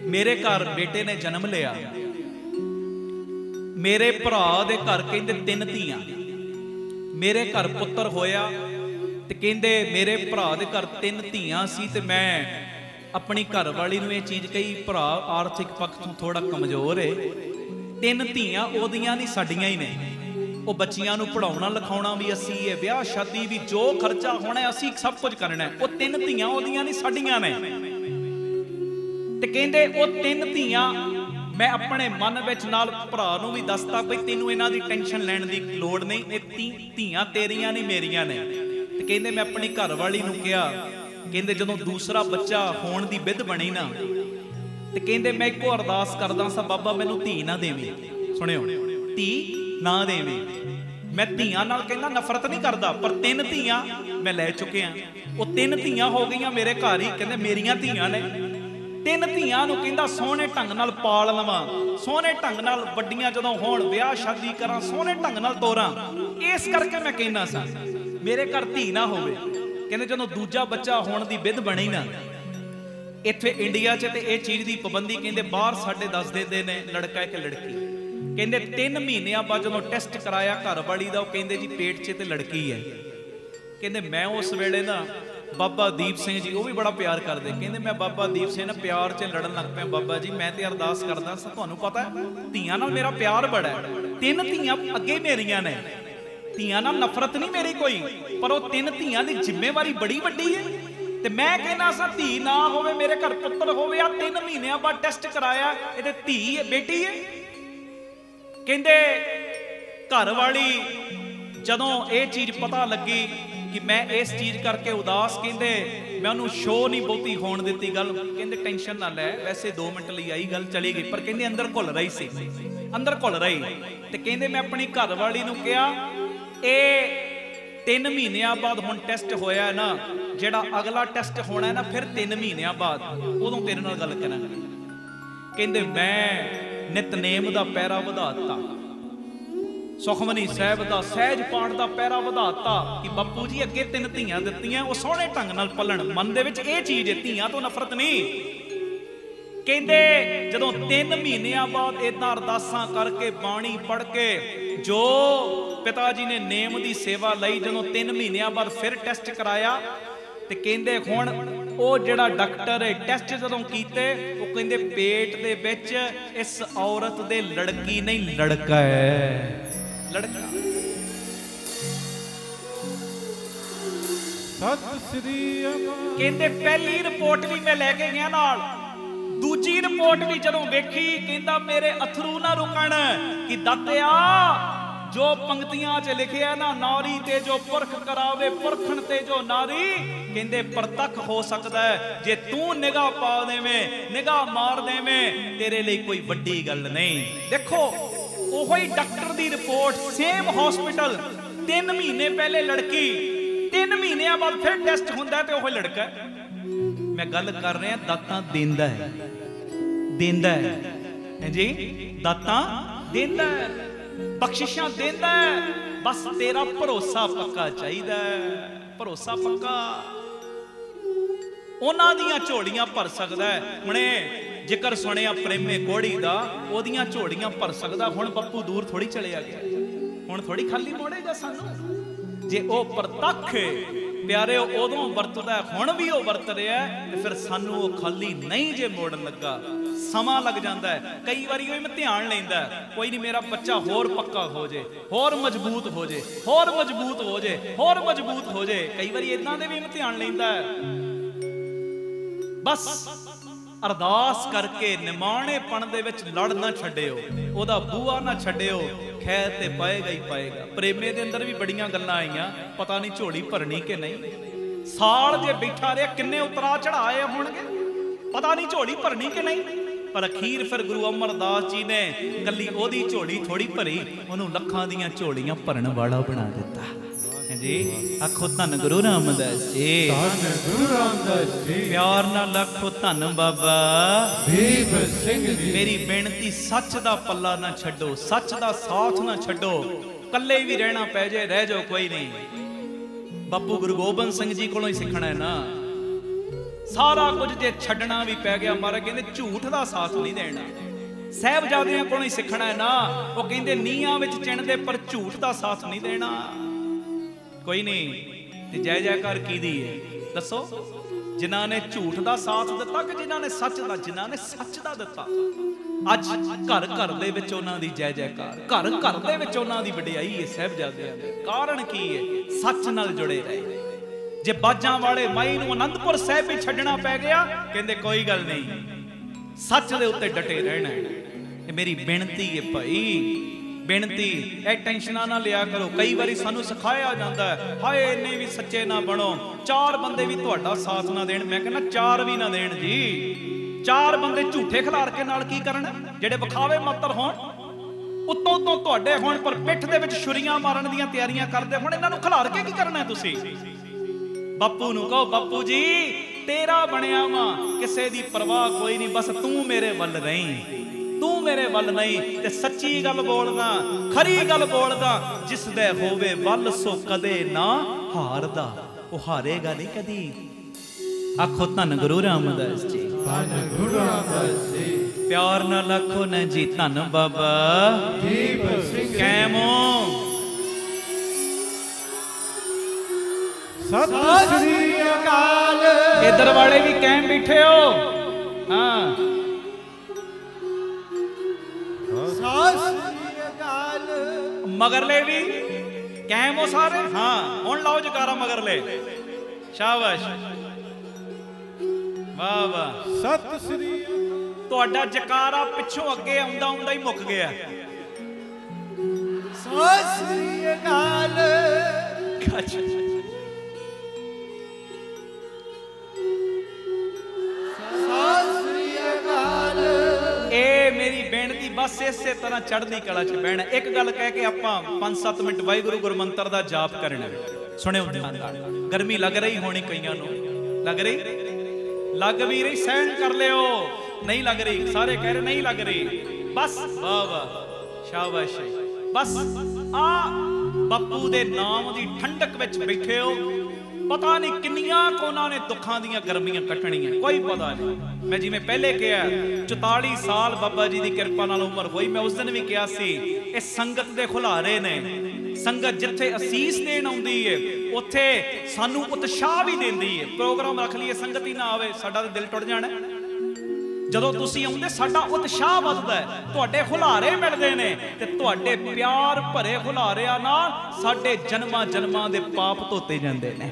मेरे घर बेटे ने जन्म लिया, मेरे भरा दे घर कहंदे 3 धीआं, मेरे घर पुत्र होया। ते कहंदे मेरे भरा दे घर 3 धीआं सी, ते मैं अपनी घर वाली नूं ये चीज़ कही, भरा आर्थिक पक्ष तो थोड़ा कमजोर है, 3 धीआं ओदियां नहीं साडियां ही ने। वो बच्चियां नूं पढ़ाउणा लिखाउणा भी असीं है, ब्याह शादी भी जो खर्चा होना असीं सब कुछ करना है। वो 3 धीआं ओदियां नहीं साडियां ने। ते कहंदे वो 3 धीआं मैं अपने मन विच नाल भरा नूं भी दसता बई तैनूं इन्हां दी टेंशन लैण दी लोड़ नहीं, ये धीआं तेरियां नहीं मेरियां ने। ते कहंदे मैं अपनी घर वाली नूं कहा, कहंदे जदों दूसरा बच्चा होण दी विध बनी ना, ते कहंदे मैं एको अरदास करदा सा, बाबा मैनूं धी ना देवीं। सुणिओ, धी ना देवीं। मैं धीआं नाल कहंदा नफरत नहीं करदा, पर 3 धीआं मैं लै चुकिया। वो 3 धीआं हो गईयां मेरे घर ही, कहंदे मेरियां धीआं ने। 3 धीआं नूं कहंदा सोहणे ढंग नाल पाल लवां, सोहणे ढंग नाल वड्डियां जदों होण ब्याह शादी करां, सोहणे ढंग नाल तोरां। इस करके मैं कहना सा मेरे घर धी ना होवे। कहंदे जदों दूजा बच्चा होण दी विध बनी ना इत्थे इंडिया च, ते इह चीज़ दी पाबंदी कहंदे बाहर साडे दस दिंदे ने लड़का है कि लड़की। कहंदे 3 महीनों बाद जदों टेस्ट कराया घर वाली दा, कहंदे जी पेट 'च ते लड़की है। कहंदे मैं उस वेले ना बाबा दीप सिंह जी, वो भी बड़ा प्यार करते, कहंदे मैं बाबा दीप सिंह ना प्यार च लड़न लग पिया। बाबा जी मैं ते अरदास करदा सा, तुहानूं पता है धीआं नाल मेरा प्यार बड़ा है, 3 धीआं अगे मेरियां ने, धीआं नाल नफरत नहीं मेरी कोई, पर वो 3 धीआं दी जिम्मेवारी बड़ी वड्डी है। ते मैं कहना सा धी ना होवे मेरे घर पुत्र होवे। आ 3 महीनों बाद टेस्ट कराया, ये धी है बेटी है। कहंदे घर वाली जदों ये चीज़ पता लगी कि मैं इस चीज़ करके उदास, कहंदे मैं उन्होंने शो नहीं बहुती होण दित्ती गल। कहंदे टेंशन ना लै, वैसे 2 मिनट लई आई गल चली गई, पर कहंदे अंदर घुल रही सी, अंदर घुल रही। ते कहंदे मैं अपनी घर वाली नूं कहा ए 3 महीनों बाद हुण टेस्ट होया है ना, जिहड़ा अगला टेस्ट होना है ना फिर 3 महीनों बाद, उदों तेरे नाल गल करांगे। कहंदे मैं नितनेम दा पैरा वधाता, सुखमनी साहब दा सहज पाठ दा पैरा वधाता कि बापू जी अगे 3 धीआं दित्तियां, वो सोहणे ढंग नाल पलन। मन दे विच इह चीज़ है, धीआं तो नफरत नहीं। कहंदे जदों 3 महीनों बाद इदां अरदासां करके बाणी पढ़ के जो पिता जी ने नेम दी सेवा लई, जदों 3 महीनों बाद फिर टेस्ट कराया, ते कहंदे हुण ओ जिहड़ा डॉक्टर है टेस्ट जदों कीते, वो कहंदे पेट दे विच इस औरत दे लड़की नहीं लड़का है, लड़का। सत श्री अकाल। कहंदे पहली रिपोर्ट भी मैं लैके गया नाल, दूजी रिपोर्ट भी जदों वेखी, कहंदा मेरे अथरू ना रुकण कि दातिया जो पंक्तियां च लिखिया ना, नारी ते जो पुरख करावे पुरखन ते जो नारी, कहंदे परतख हो सकता है जे तू निगाह पा देवें, निगाह मार देवें, तेरे लिए कोई वड्डी गल नहीं। देखो ओही डॉक्टर दी रिपोर्ट, सेम हॉस्पिटल, 3 महीने पहले लड़की, 3 महीनों बाद फिर टेस्ट होंदा है ते ओही लड़का है। मैं गल कर रहा दातां देंदा है, देंदा है जी, दातां देंदा है, बख्शिशां देंदा है, बस तेरा भरोसा पक्का चाहिदा है, भरोसा पक्का। उन्हां दियां झोलियां भर सकदा है। हुणे जिक्र सुनिया प्रेमे कोड़ी दा, ओदियां झोलियां भर सकदा। हुण बप्पू दूर थोड़ी चलिया गया, हुण थोड़ी खाली मोड़ेगा सानू। जे ओ परतख प्यारे उदों वरतदा, हुण भी वो वरत रहा है, ते फिर सानू वो खाली नहीं जे मोड़न लगा, समा लग जाता है। कई बारी वो ध्यान लैंदा, कोई नहीं मेरा बच्चा होर पक्का हो जाए, होर मजबूत हो जाए, होर मजबूत हो जाए, होर मजबूत हो जाए। कई बारी इदां दे भी ध्यान लैंदा है। बस अरदास करके निमाणेपण दे विच लड़ ना छड्डिओ, ओदा बूहा ना छड्डिओ, खैर ते पाएगा ही पाएगा। प्रेमे दे अंदर भी बड़ियां गल्लां आईयां, पता नहीं झोली भरनी कि नहीं। साल जे बैठा रहा, किन्ने उतरा चढ़ाए होणगे, पता नहीं झोली भरनी कि नहीं। पर अखीर फिर गुरु अमरदास जी ने कली ओदी झोली थोड़ी भरी, उन्होंने लखां दीयां झोलियां भरन वाला बना दिता जी। आखो धन गुरु रामदास जी, धन गुरु रामदास जी। प्यार नाल आखो धन बाबा दीप सिंह जी। मेरी बेनती सच दा पल्ला ना छड्डो, सच दा साथ ना छड्डो, कल्ले भी रहना पै जाए रह जाओ कोई नहीं। बापू गुरु गोबिंद सिंह जी कोलों ही सीखना है ना, सारा कुछ जे छड्डना भी पै गया, मारा कहंदे झूठ दा साथ नहीं देना। साहिबजादियां कोलों ही सीखना है ना, वो कहंदे नीआं विच चिणदे पर झूठ दा साथ नहीं देना। कोई नहीं ते जय जयकार कीदी है दसो, जिन्हां ने झूठ दा साथ दिता कि जिन्हां ने सच दा, जिन्हां ने सच दा दिता। अज घर घर दे विच उन्हां दी जय जयकार, घर घर दे विच उन्हां दी वडियाई है साहिबजादियां दी। कारण की है? सच नाल जुड़े रहे। जे बाजां वाले माई नूं आनंदपुर साहिब भी छड्डना पै गया, कहंदे कोई गल नहीं, सच दे उत्ते डटे रहना है। मेरी बेनती है भाई, बेनती ए टेंशना ना लिया करो। कई बारी सानू सिखाया जाता है, हाय इन्ने भी सच्चे ना बनो, 4 बंदे भी तुहाडा साथ ना देण। मैं कहना 4 भी ना देण जी, 4 बंदे झूठे खिलार के नाल की करन, जेडे विखावे मात्र होण, उत्तों तो तुहाडे होण पर पिठ दे विच छुरीआं मारन दीआं तैयारियां करदे होण। इन्हां नूं खिलार के की करना है तुसीं? बापू नूं कहो बापू जी तेरा बनिया वा, किसे दी परवाह कोई नहीं, बस तू मेरे वल रही, तू मेरे वल नहीं। ते सच्ची गल बोलदा, खरी गल बोलदा, जिस दे होवे वल सो कदे ना हारदा वो हारेगा नहीं कदी। आखो धन गुरु रामदास जी, धन गुरु रामदास जी। प्यार नाल आखो न जी धन बाबा दीप सिंह कैमो। सत श्री अकाल। इधर वाले भी कैम बैठे हो। हाँ मगरले भी कैम हो सारे। हाँ हुण लाओ जकारा मगरले। शाबाश वाह वाह। सत श्री तुहाडा जकारा पिछों अगे आउंदा आउंदा ही मुक गया। सत श्री अकाल। मेरी बेनती बस इसे तरह चढ़दी कला च बहना। एक गल कह के आपां 5-7 मिनट वाहिगुरु गुरमंत्र दा जाप करना। सुनियो ध्यान नाल। गर्मी लग रही होनी कईयां नूं, लग रही, लग भी रही, सहन कर लियो। नहीं लग रही, सारे कह रहे नहीं लग रही। बस वाह वाह शाबाश। बस आ बापू दे नाम दी ठंडक विच बैठे हो। पता नहीं किन्नियां को उन्होंने दुखों दी गर्मियां कटनियां, कोई पता नहीं। मैं जिवें पहले कहा 44 साल बाबा जी की कृपा नाल उम्र हुई। मैं उस दिन भी कहा सी इस संगत दे खुलारे ने। संगत जिथे असीस देन आउंदी है उत्थे सानू उत्साह भी देंदी है। प्रोग्राम रख लिए संगत ही ना आवे साडा ते दिल टुट जाना। जदों तुसीं आउंदे साडा उत्साह वधदा है। तुहाडे खुलारे मिलदे ने ते तुहाडे प्यार भरे खुलारिਆਂ नाल साडे जन्मां जन्मां दे पाप धोते जांदे ने।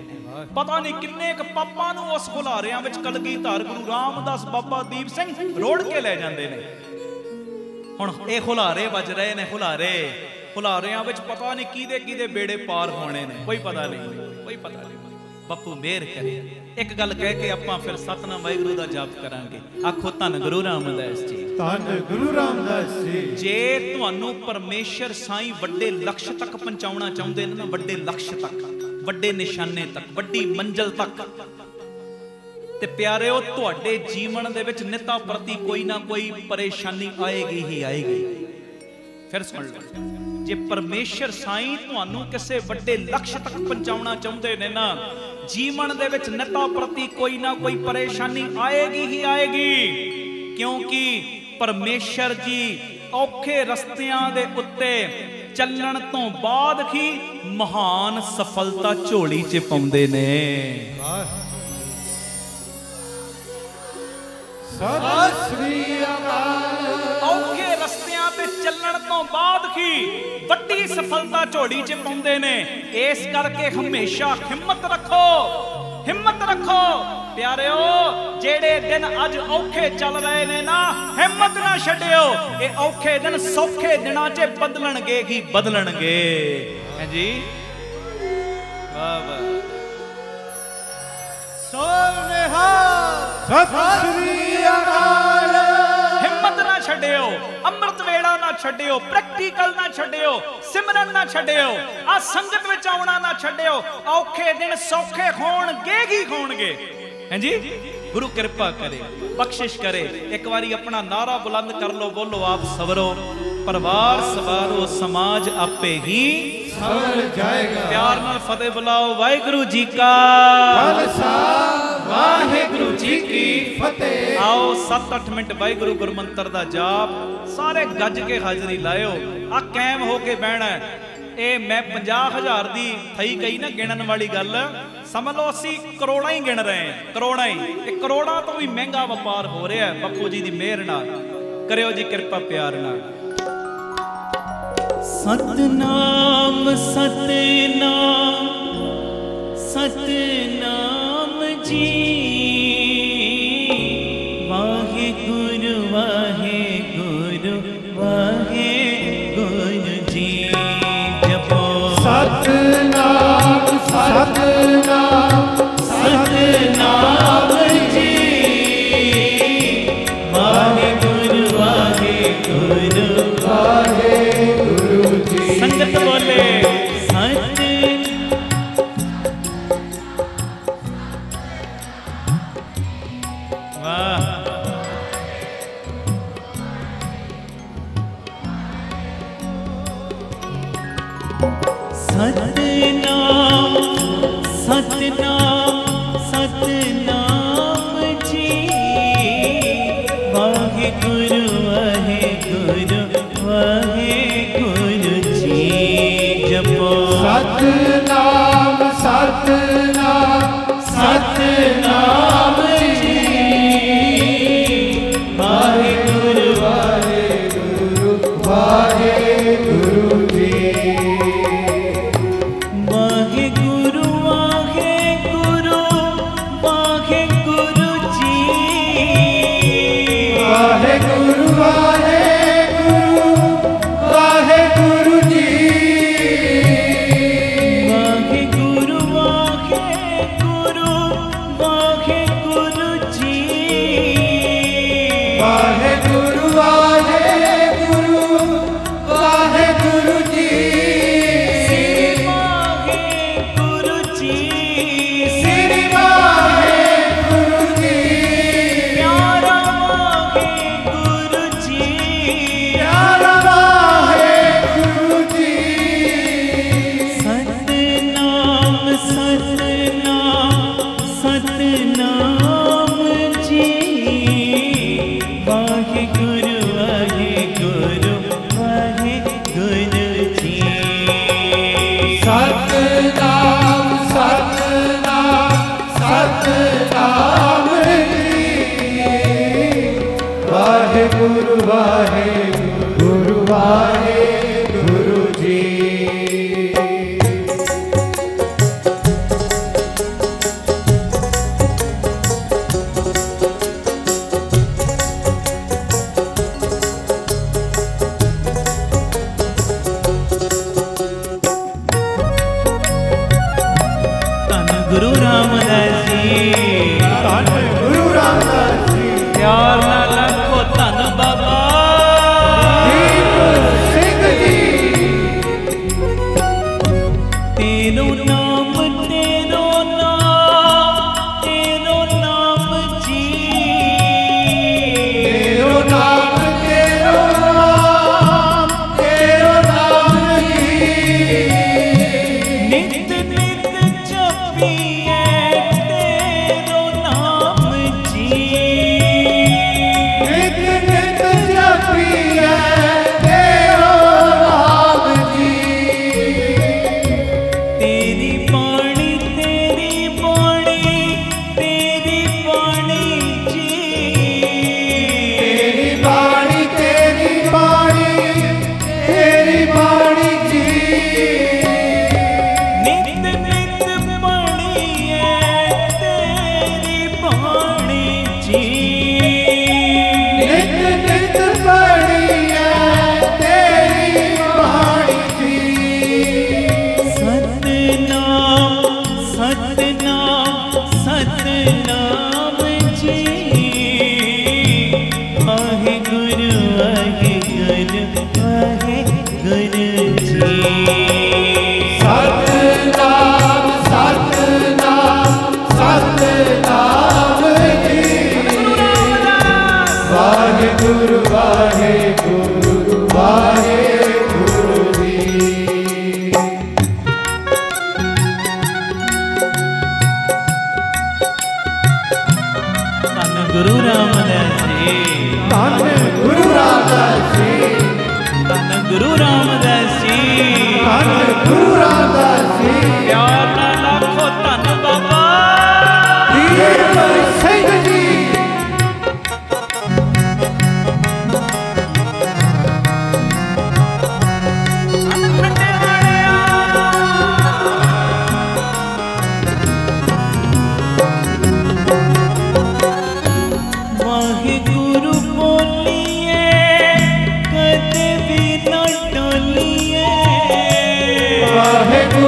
पता नहीं किन्ने क पापां नूं उस खुलारिਆਂ विच कलगीधर गुरु रामदास बाबा दीप सिंह रोड़ के ले जांदे ने। हुण ये खुलारे वज रहे ने। खुलारिਆਂ विच पता नहीं किहदे किहदे बेड़े पार होने ने, कोई पता नहीं, कोई पता नहीं। बापू मेहर करे। एक गल कह के आपां फिर सतनाम वाहिगुरू दा जाप करांगे। आखो धन गुरु रामदास जी, धन गुरु रामदास जी। जे तुहानू परमेश्वर साईं वड्डे लक्ष्य तक पहुंचाउणा चाहुंदे ने ना, वड्डे लक्ष्य तक, वड्डे निशाने तक, वड्डी मंजिल तक, ते प्यारेओ तुहाडे जीवन दे विच निता प्रति कोई ना कोई परेशानी आएगी ही आएगी। फिर सुन लो, जे परमेश्वर साईं तुहानू किसे वड्डे लक्ष्य तक पहुंचाउणा चाहुंदे ने ना, जीवन दे विच निता प्रति कोई ना कोई परेशानी आएगी ही आएगी। क्योंकि परमेश्वर जी औखे रस्तियां दे उत्ते चलण तो बाद ही महान सफलता झोली च पाउंदे ने। सत श्री अकाल। औखे रस्तियां ते चलण तो बाद ही वड्डी सफलता झोली च पाउंदे ने। इस करके हमेशा हिम्मत रखो, हिम्मत रखो प्यारेओ। जेड़े दिन अज औखे चल रहे ने ना, हिम्मत ना छड्डियो। ये औखे दिन सौखे दिनां च बदलणगे ही बदलणगे। हैं जी वाह वाह। सत श्री अकाल। हिम्मत ना छड्डियो, अमृत वेला ना छड्डियो, प्रैक्टिकल ना छड्डियो, सिमरन ना छड्डियो, आ संगत विच आउणा ना छड्डियो। औखे दिन सौखे होणगे ही होणगे। हैं जी गुरु कृपा करे, बख्शिश करे। एक बारी अपना नारा बुलंद कर लो, बोलो आप सवरो, परिवार सवारो, समाज आपे ही सवर जाएगा। प्यार नाल फतेह बुलाओ। वाहिगुरु जी का खालसा, वाहिगुरु जी की फतेह। आओ 7-8 मिनट वाहिगुरु गुरमंत्र दा जाप सारे गज के हाजरी लायो। आ कैम हो के बहना। ये मैं 50,000 दी थई गई ना गिणन वाली गल, समझ लो असी करोड़ा ही गिण रहे हैं, करोड़ा ही। ये करोड़ा तो भी महंगा व्यापार हो रहा है बापू जी की मेहर नाल। करियो जी कृपा प्यार नाल। सतनाम सतनाम सतनाम जी, वाहेगुरु वाहेगुरु वाहेगुरु जी। जपो सतनाम सतनाम सतनाम जी, वाहेगुरु वाहेगुरु वाहेगुरु जी। संगत बोले सत। वाह सतनाम सतनाम सतनाम जी। वाहेगुरु वाहेगुरु वाहेगुरु जी। जपो सतनाम सतनाम सतनाम जी। वाहेगुरु वाहेगुरु वाहेगुरु जी। वाहेगुरु वाहेगुरु वाहेगुरु जी। वाहेगुरु वाहेगुरु वाहेगुरु जी। वाहेगुरु वाहेगुरु वाहेगुरु जी। वाहेगुरु वाहेगुरु वाहेगुरु जी। श्री वाहेगुरु जी। श्री वाहेगुरु जी। प्यारा वाहेगुरु जी। प्यारा वाहेगुरु जी। सतनाम सतनाम सतनाम जी। वाहेगुरु वाहेगुरु वाहेगुरु जी। सतनाम सतनाम सतनाम जी। वाहेगुरु वाहेगुरु वाहेगुरु जी। धन गुरु रामदास जी। गुरु रामदास जी। प्यार नाल रखो धन बाबा। दीप सिंह जी। तेरो नाम तेरो नाम तेरो नाम जी। तेरो नाम तेरो नाम तेरो नाम जी। नित नित जपिए तेरो नाम जी। नित नित जपिए तेरो नाम जी। तेरी बाणी तेरी बाणी तेरी बाणी जी। तेरी बाणी तेरी बाणी तेरी बाणी जी। नित नित पढ़िए तेरी बाणी जी। नित नित पढ़िए तेरी बाणी जी। सतनाम सतनाम सतनाम जी। वाहेगुरु वाहेगुरु वाहेगुरु जी। सतनाम सतनाम सतनाम जी। वाहेगुरु वाहेगुरु वाहेगुरु जी। धन गुरु रामदास जी। धन गुरु रामदास जी। धन गुरु रामदास जी। धन गुरु रामदास जी। प्यार नाल रखो धन बाबा। दीप सिंह जी। वाहेगुरु बोलिए कदे भी न डोलिए। वाहेगुरु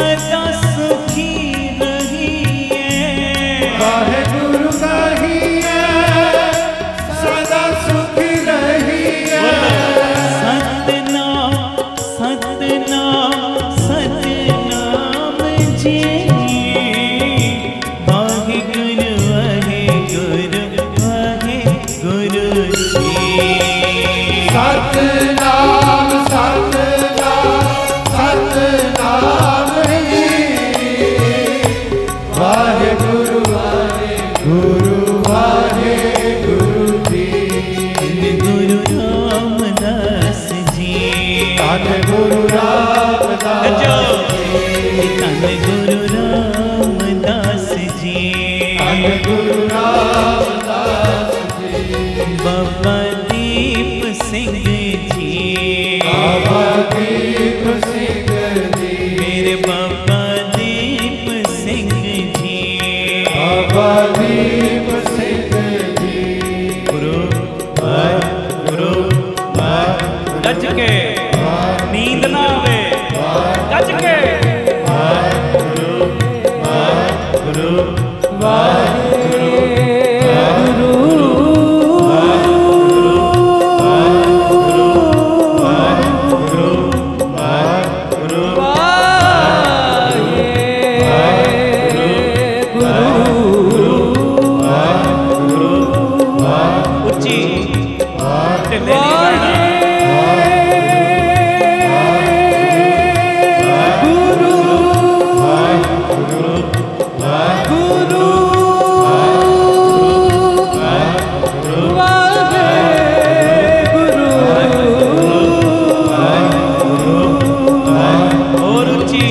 सदा सुखी रहिए। वाहेगुरु गाहिए सदा सुखी रहिए। सतनाम सतनाम सतनाम जी। वाहेगुरु वाहेगुरु वाहेगुरु जी। सतनाम सतनाम सतनाम जी। वाहेगुरु वाहेगुरु वाहेगुरु जी। गुरु रामदास जी। धन गुरु रामदास धन गुरु रामदास जी। धन गुरु रामदास जी। बाबा दीप सिंह जी। बाबा दीप सिंह जी। मेरे बाबा दीप सिंह जी। बाबा दीप सिंह जी। गुरु गुरु गज के नींद ना आवे गज के। गुरु उच्ची ढिल्ले नहीं करना। और उच्ची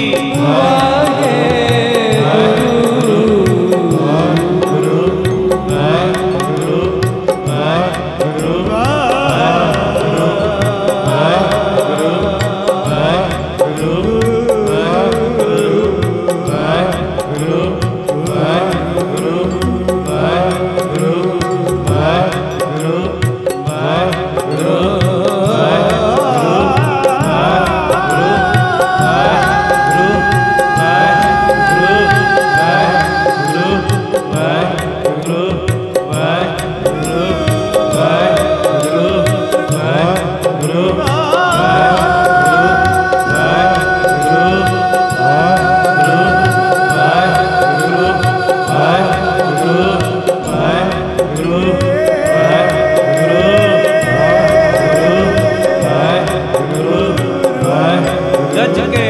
गज के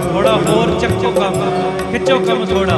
थोड़ा और चक्को कम खिंचो कम थोड़ा।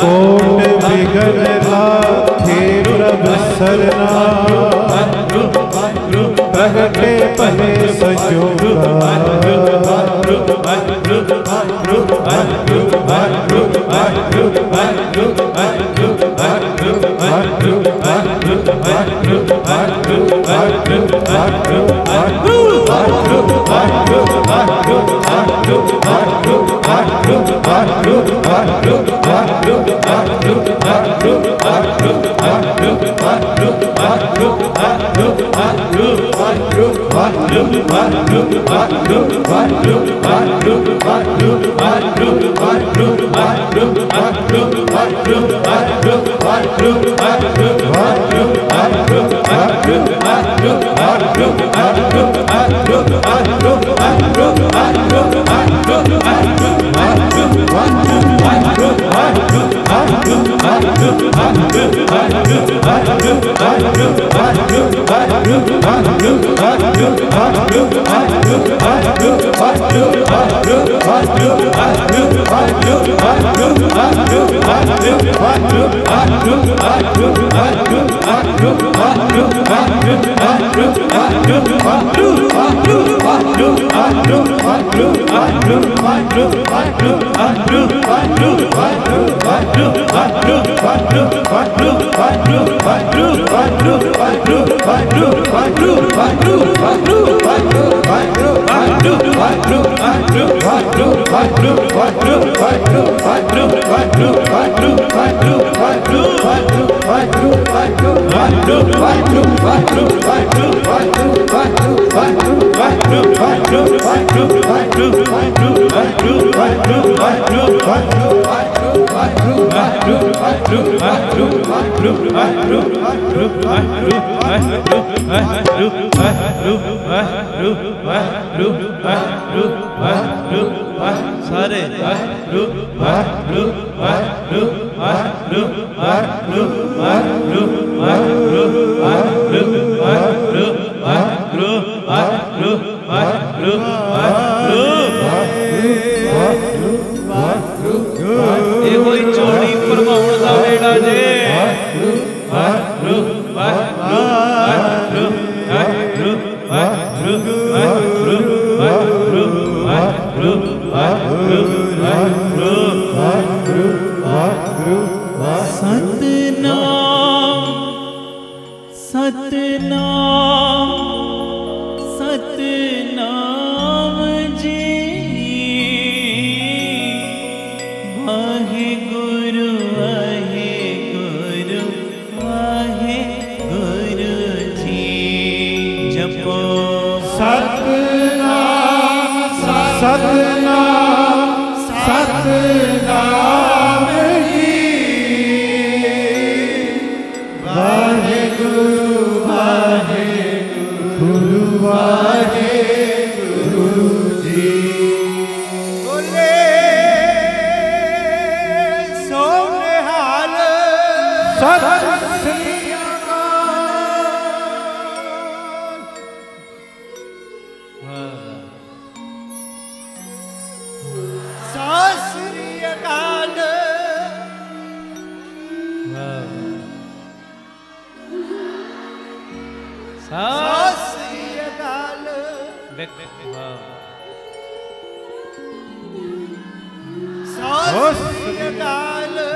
कोट बिगड़ लाखे प्रभु सरना प्रगटे पले सजोगा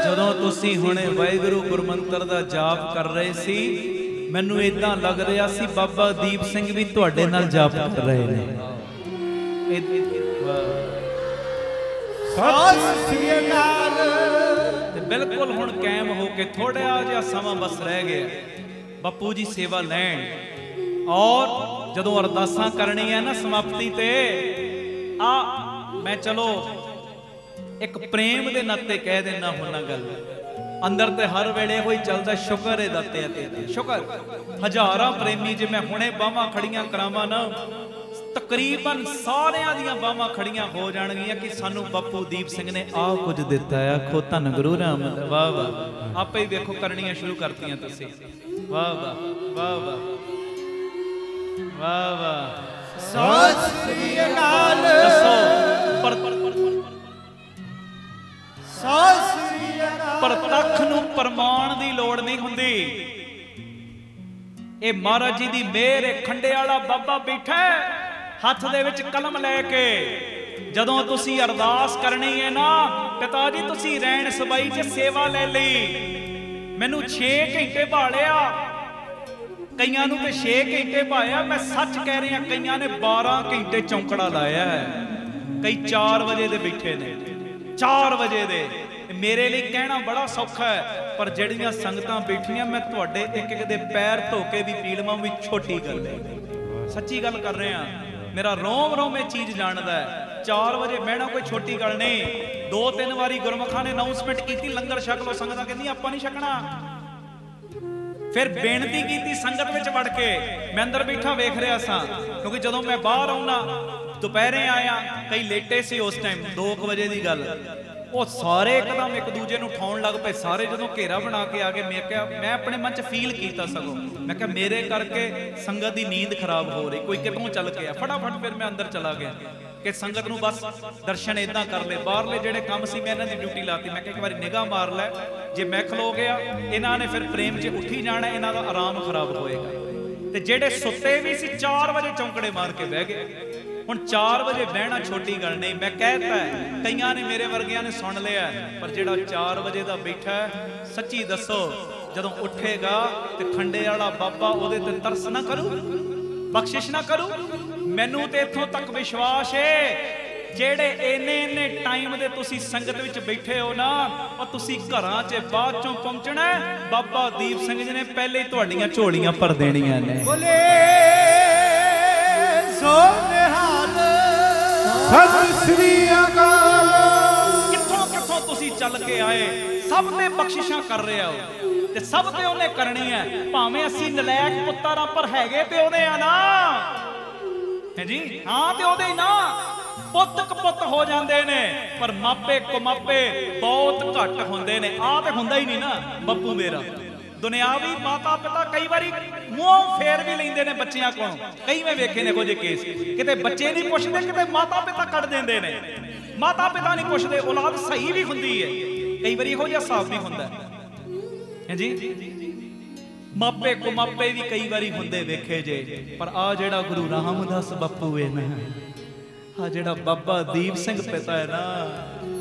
ਜਦੋਂ ਤੁਸੀਂ ਹੁਣੇ ਵਾਹਿਗੁਰੂ ਗੁਰਮੰਤਰ ਦਾ ਜਾਪ ਕਰ ਰਹੇ ਸੀ, ਮੈਨੂੰ ਇਦਾਂ ਲੱਗ ਰਿਹਾ ਸੀ ਬਾਬਾ ਦੀਪ ਸਿੰਘ ਵੀ ਤੁਹਾਡੇ ਨਾਲ ਜਾਪ ਕਰ ਰਹੇ ਨੇ। ਤੇ ਬਿਲਕੁਲ ਹੁਣ ਕਾਇਮ ਹੋ ਕੇ ਥੋੜਾ ਜਿਹਾ ਸਮਾਂ ਬਸ ਰਹਿ ਗਿਆ, ਬਾਪੂ ਜੀ ਸੇਵਾ ਲੈਣ। ਔਰ ਜਦੋਂ ਅਰਦਾਸਾਂ ਕਰਨੀਆਂ ਨਾ ਸਮਾਪਤੀ ਤੇ, ਮੈਂ ਚਲੋ ਇੱਕ ਪ੍ਰੇਮ ਦੇ ਨਾਤੇ ਕਹਿ ਦੇਣਾ ਹੁੰਨਾ ਗੱਲ, ਅੰਦਰ ਤੇ ਹਰ ਵੇਲੇ ਹੋਈ ਚੱਲਦਾ, ਸ਼ੁਕਰ ਹੈ ਦਾਤਿਆ ਤੇਰਾ, ਸ਼ੁਕਰ। ਹਜ਼ਾਰਾਂ ਪ੍ਰੇਮੀ ਜੇ ਮੈਂ ਹੁਣੇ ਬਾਹਾਂ ਖੜੀਆਂ ਕਰਾਵਾਂ ਨਾ, ਤਕਰੀਬਨ ਸਾਰਿਆਂ ਦੀਆਂ ਬਾਹਾਂ ਖੜੀਆਂ ਹੋ ਜਾਣਗੀਆਂ ਕਿ ਸਾਨੂੰ ਬਾਪੂ ਦੀਪ ਸਿੰਘ ਨੇ ਆਹ ਕੁਝ ਦਿੱਤਾ ਆ। ਆਖੋ ਧੰਨ ਗੁਰੂ ਰਾਮਦਾਸ। ਵਾਹ ਵਾਹ, ਆਪੇ ਹੀ ਵੇਖੋ ਕਰਨੀਆਂ ਸ਼ੁਰੂ ਕਰਤੀਆਂ ਤੁਸੀਂ। ਵਾਹ ਵਾਹ ਵਾਹ ਵਾਹ ਵਾਹ ਵਾਹ। ਸਤਿ ਸ੍ਰੀ ਅਕਾਲ। ਪ੍ਰਤੱਖ ਨੂੰ ਪ੍ਰਮਾਣ ਦੀ ਲੋੜ ਨਹੀਂ ਹੁੰਦੀ। ਇਹ ਮਹਾਰਾਜ ਜੀ ਦੀ ਮਿਹਰ, ਖੰਡੇ ਵਾਲਾ ਬਾਬਾ ਬੈਠਾ ਹੱਥ ਦੇ ਵਿੱਚ ਕਲਮ ਲੈ ਕੇ। ਜਦੋਂ ਤੁਸੀਂ ਅਰਦਾਸ ਕਰਨੀ ਹੈ ਨਾ, ਪਿਤਾ ਜੀ ਤੁਸੀਂ ਰੈਣ ਸਬਾਈ 'ਚ ਸੇਵਾ ਲੈ ਲਈ, ਮੈਨੂੰ 6 ਘੰਟੇ ਭਾਲਿਆ, ਕਈਆਂ ਨੂੰ ਤੇ 6 ਘੰਟੇ ਪਾਇਆ, ਮੈਂ ਸੱਚ ਕਹਿ ਰਿਹਾ ਕਈਆਂ ਨੇ 12 ਘੰਟੇ ਚੌਂਕੜਾ ਲਾਇਆ ਹੈ, ਕਈ 4 ਵਜੇ ਦੇ ਬੈਠੇ ਨੇ, 4 ਵਜੇ ਦੇ। ਮੇਰੇ ਲਈ ਕਹਿਣਾ ਬੜਾ ਸੌਖਾ ਹੈ, ਪਰ ਜਿਹੜੀਆਂ ਸੰਗਤਾਂ ਬੈਠੀਆਂ ਮੈਂ ਤੁਹਾਡੇ ਇੱਕ ਇੱਕ ਦੇ ਪੈਰ ਧੋ ਕੇ ਵੀ ਪੀ ਲਵਾਂ ਵੀ ਛੋਟੀ ਗੱਲ ਹੈ। ਸੱਚੀ ਗੱਲ ਕਰ ਰਹੇ ਹਾਂ, ਮੇਰਾ ਰੋਮ ਰੋਮ ਇਹ ਚੀਜ਼ ਜਾਣਦਾ ਹੈ। 4 ਵਜੇ ਬਹਿਣਾ ਕੋਈ ਛੋਟੀ ਗੱਲ ਨਹੀਂ। 2-3 ਵਾਰੀ ਗੁਰਮੁਖਾਂ ਨੇ ਅਨਾਉਂਸਮੈਂਟ ਕੀਤੀ ਲੰਗਰ ਛਕ ਲੋ, ਸੰਗਤਾਂ ਕਹਿੰਦੀ ਆਪਾਂ ਨਹੀਂ ਛਕਣਾ। ਫਿਰ ਬੇਨਤੀ ਕੀਤੀ ਸੰਗਤ ਵਿੱਚ ਵੜ ਕੇ, ਮੈਂ ਅੰਦਰ ਬੈਠਾ ਵੇਖ ਰਿਹਾ ਸਾਂ, ਕਿਉਂਕਿ ਜਦੋਂ ਮੈਂ ਬਾਹਰ ਆਉਣਾ ਦੁਪਹਿਰੇ ਆਇਆ, ਕਈ ਲੇਟੇ ਸੀ ਉਸ ਟਾਈਮ 2 ਵਜੇ ਦੀ ਗੱਲ, ਉਹ ਸਾਰੇ ਇੱਕਦਮ ਇੱਕ ਦੂਜੇ ਨੂੰ ਉਠਾਉਣ ਲੱਗ ਪਏ। ਸਾਰੇ ਜਦੋਂ ਘੇਰਾ ਬਣਾ ਕੇ ਆ ਗਏ, ਮੈਂ ਆਪਣੇ ਮਨ 'ਚ ਫੀਲ ਕੀਤਾ, ਸਗੋਂ ਮੈਂ ਕਿਹਾ ਮੇਰੇ ਕਰਕੇ ਸੰਗਤ ਦੀ ਨੀਂਦ ਖਰਾਬ ਹੋ ਰਹੀ, ਕੋਈ ਕਿਤੋਂ ਚੱਲ ਕੇ ਆ। ਫਟਾਫਟ ਫਿਰ ਮੈਂ ਅੰਦਰ ਚਲਾ ਗਿਆ ਕਿ ਸੰਗਤ ਨੂੰ ਬਸ ਦਰਸ਼ਨ ਇਦਾਂ ਕਰ ਲੈ। ਬਾਹਰਲੇ ਜਿਹੜੇ ਕੰਮ ਸੀ ਮੈਂ ਇਹਨਾਂ ਦੀ ਡਿਊਟੀ ਲਾਤੀ। ਮੈਂ ਕਿਹਾ ਇੱਕ ਵਾਰੀ ਨਿਗਾਹ ਮਾਰ ਲੈ, ਜੇ ਮੈਂ ਖਲੋ ਗਿਆ ਇਹਨਾਂ ਨੇ ਫਿਰ ਪ੍ਰੇਮ 'ਚ ਉੱਠੀ ਜਾਣਾ, ਇਹਨਾਂ ਦਾ ਆਰਾਮ ਖਰਾਬ ਹੋਏਗਾ। ਤੇ ਜਿਹੜੇ ਸੁੱਤੇ ਵੀ ਸੀ 4 ਵਜੇ ਚੌਂਕੜੇ ਮਾਰ ਕੇ ਬਹਿ ਗਏ। ਹੁਣ 4 ਵਜੇ ਬਹਿਣਾ ਛੋਟੀ ਗੱਲ ਨਹੀਂ। ਮੈਂ ਕਹਿਤਾ ਕਈਆਂ ਨੇ ਮੇਰੇ ਵਰਗਿਆਂ ਨੇ ਸੁਣ ਲਿਆ, ਪਰ ਜਿਹੜਾ 4 ਵਜੇ ਦਾ ਬੈਠਾ ਸੱਚੀ ਦੱਸੋ ਜਦੋਂ ਉੱਠੇਗਾ ਤੇ ਖੰਡੇ ਵਾਲਾ ਬਾਬਾ ਉਹਦੇ ਤੇ ਤਰਸ ਨਾ ਕਰੂ, ਬਖਸ਼ਿਸ਼ ਨਾ ਕਰੂ। ਮੈਨੂੰ ਤੇ ਇੱਥੋਂ ਤੱਕ ਵਿਸ਼ਵਾਸ ਹੈ ਜਿਹੜੇ ਇੰਨੇ ਟਾਈਮ ਦੇ ਤੁਸੀਂ ਸੰਗਤ ਵਿੱਚ ਬੈਠੇ ਹੋ ਨਾ, ਉਹ ਤੁਸੀਂ ਘਰਾਂ 'ਚ ਬਾਅਦ ਚੋਂ ਪਹੁੰਚਣਾ। ਬਾਬਾ ਦੀਪ ਸਿੰਘ ਜੀ ਨੇ ਪਹਿਲੇ ਹੀ ਤੁਹਾਡੀਆਂ ਝੋਲੀਆਂ ਭਰ ਦੇਣੀਆਂ ਨੇ। ਬੋਲੇ ਸੋ ਨਿਹਾਲ ਸਤਿ ਸ੍ਰੀ ਅਕਾਲ। ਕਿੱਥੋਂ ਕਿੱਥੋਂ ਤੁਸੀਂ ਚੱਲ ਕੇ ਆਏ, ਸਭ ਤੇ ਬਖਸ਼ਿਸ਼ਾਂ ਕਰ ਰਿਹਾ ਹੋ ਤੇ ਸਭ ਤੇ ਉਹਨੇ ਕਰਨੀ ਹੈ। ਭਾਵੇਂ ਅਸੀਂ ਨਲਾਇਕ ਪੁੱਤਰ ਆ, ਪਰ ਹੈਗੇ ਤੇ ਉਹਦੇ ਆ ਨਾ, ਹੈ ਜੀ, ਹਾਂ ਤੇ ਉਹਦੇ ਹੀ ਨਾ। ਪੁੱਤ ਕਪੁੱਤ ਹੋ ਜਾਂਦੇ ਨੇ, ਪਰ ਮਾਪੇ ਕੁਮਾਪੇ ਬਹੁਤ ਘੱਟ ਹੁੰਦੇ ਨੇ। ਆਹ ਤੇ ਹੁੰਦਾ ਹੀ ਨਹੀਂ ਨਾ ਬੱਬੂ ਮੇਰਾ। ਦੁਨਿਆਵੀ ਮਾਤਾ ਪਿਤਾ ਕਈ ਵਾਰੀ ਮੂੰਹ ਫੇਰ ਵੀ ਲੈਂਦੇ ਨੇ ਬੱਚਿਆਂ ਕੋਲੋਂ। ਕਈ ਮੈਂ ਵੇਖੇ ਨੇ ਇਹੋ ਜਿਹੇ ਕੇਸ, ਕਿਤੇ ਬੱਚੇ ਨਹੀਂ ਪੁੱਛਦੇ, ਕਿਤੇ ਮਾਤਾ ਪਿਤਾ ਕੱਢ ਦਿੰਦੇ ਨੇ। ਮਾਤਾ ਪਿਤਾ ਨਹੀਂ ਪੁੱਛਦੇ, ਔਲਾਦ ਸਹੀ ਵੀ ਹੁੰਦੀ ਹੈ, ਕਈ ਵਾਰੀ ਇਹੋ ਜਿਹਾ ਹਿਸਾਬ ਵੀ ਹੁੰਦਾ ਹੈ ਜੀ। ਮਾਪੇ ਕੁਮਾਪੇ ਵੀ ਕਈ ਵਾਰੀ ਹੁੰਦੇ ਵੇਖੇ ਜੇ, ਪਰ ਆ ਜਿਹੜਾ ਗੁਰੂ ਰਾਮਦਾਸ ਬਾਪੂ ਹੈ ਨਾ, ਆ ਜਿਹੜਾ ਬਾਬਾ ਦੀਪ ਸਿੰਘ ਪਿਤਾ ਹੈ ਨਾ,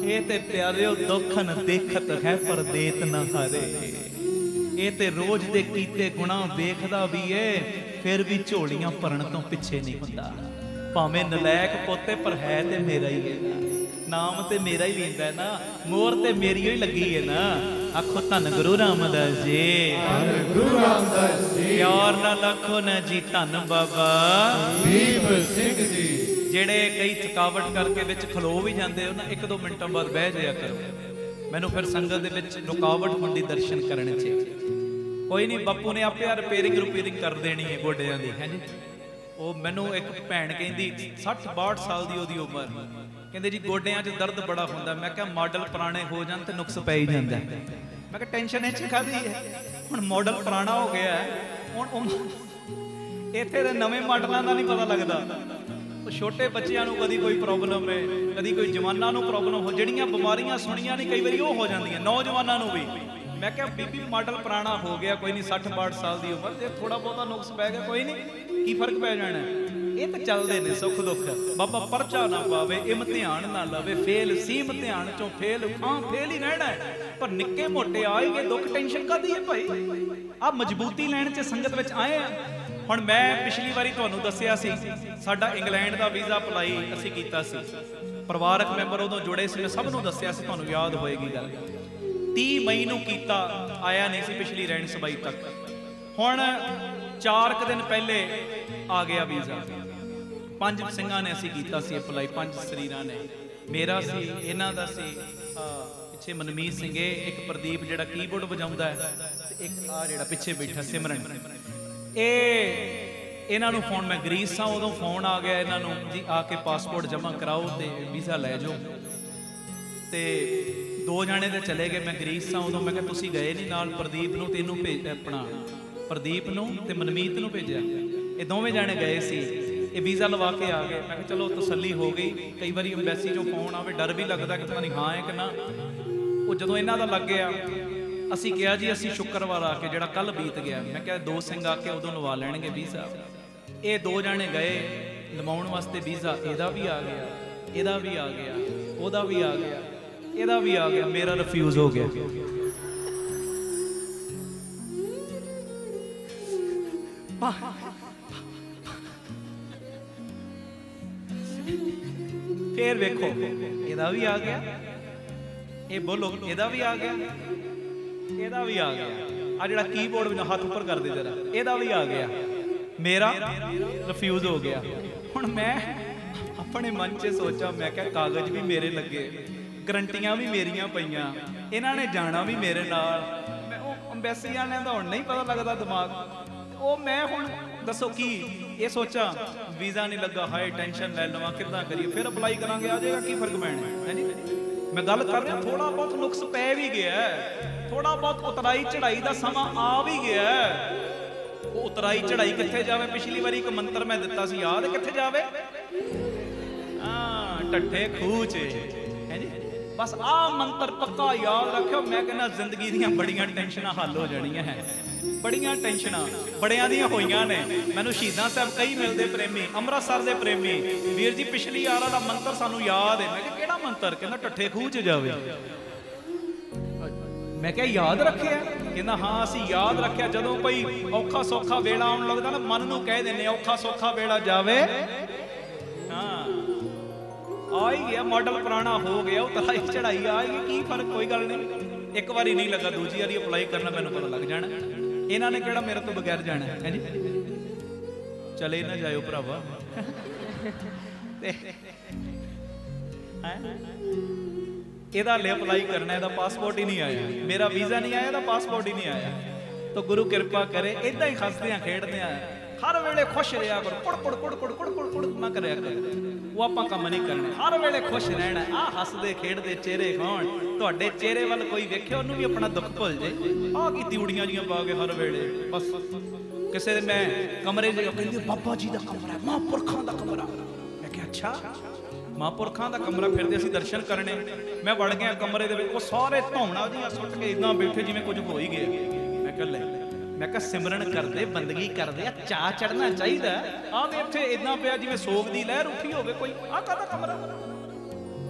ਇਹ ਤੇ ਪਿਆਰਿਓ ਦੁੱਖਨ ਦੇਖਤ ਹੈ ਪਰ ਦੇਤ ਨਾ ਹਾਰੇ। ਇਹ ਤੇ ਰੋਜ਼ ਦੇ ਕੀਤੇ ਗੁਨਾਹ ਵੇਖਦਾ ਵੀ ਏ, ਫਿਰ ਵੀ ਝੋਲੀਆਂ ਭਰਨ ਤੋਂ ਪਿੱਛੇ ਨਹੀਂ ਹੁੰਦਾ। ਭਾਵੇਂ ਨਲਾਇਕ ਪੋਤੇ, ਪਰ ਹੈ ਤੇ ਮੇਰਾ ਹੀ ਹੈ ਨਾ, ਨਾਮ ਤੇ ਮੇਰਾ ਹੀ ਲੈਂਦਾ ਨਾ, ਮੋਹਰ ਤੇ ਮੇਰੀ ਹੀ ਲੱਗੀ ਹੈ ਨਾ। ਆਖੋ ਧੰਨ ਗੁਰੂ ਰਾਮਦਾਸ ਜੀ, ਧੰਨ ਗੁਰੂ ਰਾਮਦਾਸ ਜੀ। ਪਿਆਰ ਨਾਲ ਆਖੋ ਨਾ ਜੀ ਧੰਨ ਬਾਬਾ ਦੀਪ ਸਿੰਘ ਜੀ। ਜਿਹੜੇ ਕਈ ਥਕਾਵਟ ਕਰਕੇ ਵਿੱਚ ਖਲੋ ਵੀ ਜਾਂਦੇ ਹੋ ਨਾ, 1-2 ਮਿੰਟਾਂ ਬਾਅਦ ਬਹਿ ਜਾਇਆ ਕਰੋ। ਮੈਨੂੰ ਫਿਰ ਸੰਗਤ ਦੇ ਵਿੱਚ ਰੁਕਾਵਟ ਹੁੰਦੀ ਦਰਸ਼ਨ ਕਰਨ 'ਚ। ਕੋਈ ਨਹੀਂ, ਬਾਪੂ ਨੇ ਆਪੇ ਰਿਪੇਅਰਿੰਗ ਕਰ ਦੇਣੀ ਹੈ ਗੋਡਿਆਂ ਦੀ, ਹੈ ਜੀ। ਉਹ ਮੈਨੂੰ ਇੱਕ ਭੈਣ ਕਹਿੰਦੀ 60-62 ਸਾਲ ਦੀ ਉਹਦੀ ਉਮਰ, ਕਹਿੰਦੇ ਜੀ ਗੋਡਿਆਂ 'ਚ ਦਰਦ ਬੜਾ ਹੁੰਦਾ। ਮੈਂ ਕਿਹਾ ਮਾਡਲ ਪੁਰਾਣੇ ਹੋ ਜਾਣ ਤੇ ਨੁਕਸ ਪੈ ਹੀ ਜਾਂਦਾ। ਮੈਂ ਕਿਹਾ ਟੈਨਸ਼ਨ ਇਹ 'ਚ ਕਾਹਦੀ ਹੈ, ਹੁਣ ਮਾਡਲ ਪੁਰਾਣਾ ਹੋ ਗਿਆ, ਹੁਣ ਇੱਥੇ ਦੇ ਨਵੇਂ ਮਾਡਲਾਂ ਦਾ ਨਹੀਂ ਪਤਾ ਲੱਗਦਾ। ਉਹ ਛੋਟੇ ਬੱਚਿਆਂ ਨੂੰ ਕਦੀ ਕੋਈ ਪ੍ਰੋਬਲਮ ਹੈ, ਕਦੀ ਕੋਈ ਜਵਾਨਾਂ ਨੂੰ ਪ੍ਰੋਬਲਮ ਹੋ, ਜਿਹੜੀਆਂ ਬਿਮਾਰੀਆਂ ਸੁਣੀਆਂ ਨਹੀਂ ਕਈ ਵਾਰੀ ਉਹ ਹੋ ਜਾਂਦੀਆਂ ਨੌਜਵਾਨਾਂ ਨੂੰ ਵੀ। ਮੈਂ ਕਿਹਾ ਬੀਬੀ ਮਾਡਲ ਪੁਰਾਣਾ ਹੋ ਗਿਆ, ਕੋਈ ਨਹੀਂ 60-62 ਸਾਲ ਦੀ ਉਮਰ, ਜੇ ਥੋੜਾ ਬਹੁਤਾ ਨੁਕਸ ਪੈ ਗਿਆ ਕੋਈ ਨਹੀਂ, ਕੀ ਫਰਕ ਪੈ ਜਾਣਾ। ਇਹ ਤਾਂ ਚੱਲਦੇ ਨੇ ਸੁੱਖ ਦੁੱਖ। ਬਾਬਾ ਪਰਚਾ ਨਾ ਪਾਵੇ, ਇਮਤਿਹਾਨ ਨਾ ਲਵੇ, ਫੇਲ ਸੀ ਇਮਤਿਹਾਨ ਚੋਂ ਫੇਲ, ਹਾਂ ਫੇਲ ਹੀ ਰਹਿਣਾ, ਪਰ ਨਿੱਕੇ ਮੋਟੇ ਆਏ ਗਏ ਦੁੱਖ, ਟੈਨਸ਼ਨ ਕਾਹਦੀ ਹੈ ਭਾਈ। ਆ ਮਜ਼ਬੂਤੀ ਲੈਣ 'ਚ ਸੰਗਤ ਵਿੱਚ ਆਏ ਆ। ਹੁਣ ਮੈਂ ਪਿਛਲੀ ਵਾਰੀ ਤੁਹਾਨੂੰ ਦੱਸਿਆ ਸੀ, ਸਾਡਾ ਇੰਗਲੈਂਡ ਦਾ ਵੀਜ਼ਾ ਅਪਲਾਈ ਅਸੀਂ ਕੀਤਾ ਸੀ, ਪਰਿਵਾਰਕ ਮੈਂਬਰ ਉਦੋਂ ਜੁੜੇ ਸੀ, ਮੈਂ ਸਭ ਨੂੰ ਦੱਸਿਆ ਸੀ, ਤੁਹਾਨੂੰ ਯਾਦ ਹੋਏਗੀ ਗੱਲ। 30 ਮਈ ਨੂੰ ਕੀਤਾ, ਆਇਆ ਨਹੀਂ ਸੀ ਪਿਛਲੀ ਰਹਿਣ ਸਬਾਈ ਤੱਕ। ਹੁਣ 4 ਦਿਨ ਪਹਿਲੇ ਆ ਗਿਆ ਵੀਜ਼ਾ। 5 ਸਿੰਘਾਂ ਨੇ ਅਸੀਂ ਕੀਤਾ ਸੀ ਅਪਲਾਈ, 5 ਸਰੀਰਾਂ ਨੇ, ਮੇਰਾ ਸੀ, ਇਹਨਾਂ ਦਾ ਸੀ, ਪਿੱਛੇ ਮਨਮੀਤ ਸਿੰਘ, ਇੱਕ ਪ੍ਰਦੀਪ ਜਿਹੜਾ ਕੀਬੋਰਡ ਵਜਾਉਂਦਾ ਹੈ, ਤੇ ਇੱਕ ਆ ਜਿਹੜਾ ਪਿੱਛੇ ਬੈਠਾ ਸਿਮਰਨ। ਇਹਨਾਂ ਨੂੰ ਫੋਨ, ਮੈਂ ਗ੍ਰੀਸ ਸਾਂ ਉਦੋਂ, ਫੋਨ ਆ ਗਿਆ ਇਹਨਾਂ ਨੂੰ ਜੀ ਆ ਕੇ ਪਾਸਪੋਰਟ ਜਮ੍ਹਾਂ ਕਰਾਓ ਤੇ ਵੀਜ਼ਾ ਲੈ ਜਾਓ। ਤੇ 2 ਜਾਣੇ ਤੇ ਚਲੇ ਗਏ, ਮੈਂ ਗ੍ਰੀਸ ਸਾਂ ਉਦੋਂ। ਮੈਂ ਕਿਹਾ ਤੁਸੀਂ ਗਏ ਨਹੀਂ ਨਾਲ, ਪ੍ਰਦੀਪ ਨੂੰ ਤੇ ਇਹਨੂੰ ਭੇਜ, ਆਪਣਾ ਪ੍ਰਦੀਪ ਨੂੰ ਤੇ ਮਨਮੀਤ ਨੂੰ ਭੇਜਿਆ। ਇਹ ਦੋਵੇਂ ਜਾਣੇ ਗਏ ਸੀ, ਇਹ ਵੀਜ਼ਾ ਲਵਾ ਕੇ ਆ ਗਏ। ਮੈਂ ਕਿਹਾ ਚਲੋ ਤਸੱਲੀ ਹੋ ਗਈ। ਕਈ ਵਾਰੀ ਐਮਬੈਸੀ ਚੋਂ ਫੋਨ ਆਵੇ, ਡਰ ਵੀ ਲੱਗਦਾ ਕਿ ਪਤਾ ਨਹੀਂ ਹਾਂ ਹੈ ਕਿ ਨਾ। ਉਹ ਜਦੋਂ ਇਹਨਾਂ ਦਾ ਲੱਗ ਗਿਆ, ਅਸੀਂ ਕਿਹਾ ਜੀ ਅਸੀਂ ਸ਼ੁੱਕਰਵਾਰ ਆ ਕੇ, ਜਿਹੜਾ ਕੱਲ ਬੀਤ ਗਿਆ, ਮੈਂ ਕਿਹਾ 2 ਸਿੰਘ ਆ ਕੇ ਉਦੋਂ ਲਵਾ ਲੈਣਗੇ ਵੀਜ਼ਾ। ਇਹ 2 ਜਾਣੇ ਗਏ ਲਵਾਉਣ ਵਾਸਤੇ ਵੀਜ਼ਾ, ਇਹਦਾ ਵੀ ਆ ਗਿਆ, ਇਹਦਾ ਵੀ ਆ ਗਿਆ, ਉਹਦਾ ਵੀ ਆ ਗਿਆ, ਇਹਦਾ ਵੀ ਆ ਗਿਆ, ਮੇਰਾ ਰਿਫਿਊਜ਼ ਹੋ ਗਿਆ। फिर वेखो एदा भी आ गया, ये बोलो एदा भी आ गया, एदा भी आ गया, आ जिहड़ा कीबोर्ड में हाथ ऊपर कर दे जरा, एदा भी आ गया, मेरा रिफ्यूज हो गया। हुण मैं अपने मन च सोचा, मैं क्या कागज भी मेरे लगे, गरंटियां भी मेरियां पईयां, इन्हां ने जाना भी मेरे नाल, मैं अंबैसी वालियां दा हुण नहीं पता लगदा दिमाग, ਉਹ मैं हुण दसो की ये सोचा वीज़ा नहीं लगा, हाय टेंशन ले लवां किदां करिए, फिर अप्लाई करांगे आ जाएगा, की फर्क पैना है जी। मैं गल कर रहा थोड़ा बहुत नुक्स पै भी गया, थोड़ा बहुत उतराई चढ़ाई का समा आ भी गया। वो उतराई चढ़ाई कित्थे जावे, पिछली बारी एक मंत्र मैं दिता सी याद, कित्थे जावे? हाँ टट्ठे खूह च है जी। बस आ मंत्र पक्का याद रखियो, मैं कहना जिंदगी दियां बड़ियां टेंशनां हल हो जानियां है, बड़ियां टेंशनां बड़ियां दियां होईयां ने। मैनूं शहीदां साहब कई मिलते प्रेमी, अमृतसर दे प्रेमी, वीर जी पिछली यार वाला मंत्र सानूं याद है। मैं कहा किहड़ा मंत्र? कहना टट्ठे खूह च जावे। मैं क्या याद रखिया? कहना हाँ असीं याद रखिया, जदों कोई औखा सौखा वेला आउण लगदा ना मन नूं कह दिंदे औखा सौखा वेला जावे, हाँ आ ही गया, मॉडल पुराना हो गया, उतराई चढ़ाई आएगी, की फर्क? कोई गल नहीं, एक बारी नहीं लगा, दूजी बारी अप्लाई करना मैनूं पता लग जाना। इन्हां ने किहड़ा मेरे तो बगैर जाना है जी। चले ना जाओ भरावा, ਇਹਦਾ ले अप्लाई करना, ਇਹਦਾ पासपोर्ट ही नहीं आया, मेरा वीज़ा नहीं आया, ਇਹਦਾ पासपोर्ट ही नहीं आया। तो गुरु कृपा करे इदां ही हसदे खेडदे हर वेले खुश रहा करो, कुड़ कुड़ कुड़ कुड़ कुड़ कुड़ कुड़ ना करया करो, वो आपां काम नहीं करने, हर वेले खुश रहना। आ हसदे खेडदे चेहरे खाण, तुहाडे चेहरे वाल कोई वेखे उन्होंने भी अपना दुख भुल जे। आ की तिउड़ियां जियां पा के हर वेले बस किसी मैं कमरे च कहंदे बाबा जी दा कमरा, महापुरखां दा कमरा। मैं क्या अच्छा महापुरखां दा कमरा, फिरदे असीं दर्शन करने। मैं वड़ गया कमरे दे विच, वो सारे धौणा जिहां सुੱਟ के इदां बैठे जिवें कुछ हो ही गया। मैं कह ले, मैं कहा सिमरन करते बंदगी करते चा चढ़ना चाहिए। आह इत्थे इदां पिया जिवें सोग दी लहर उठी होवे कोई। आह काहदा कमरा?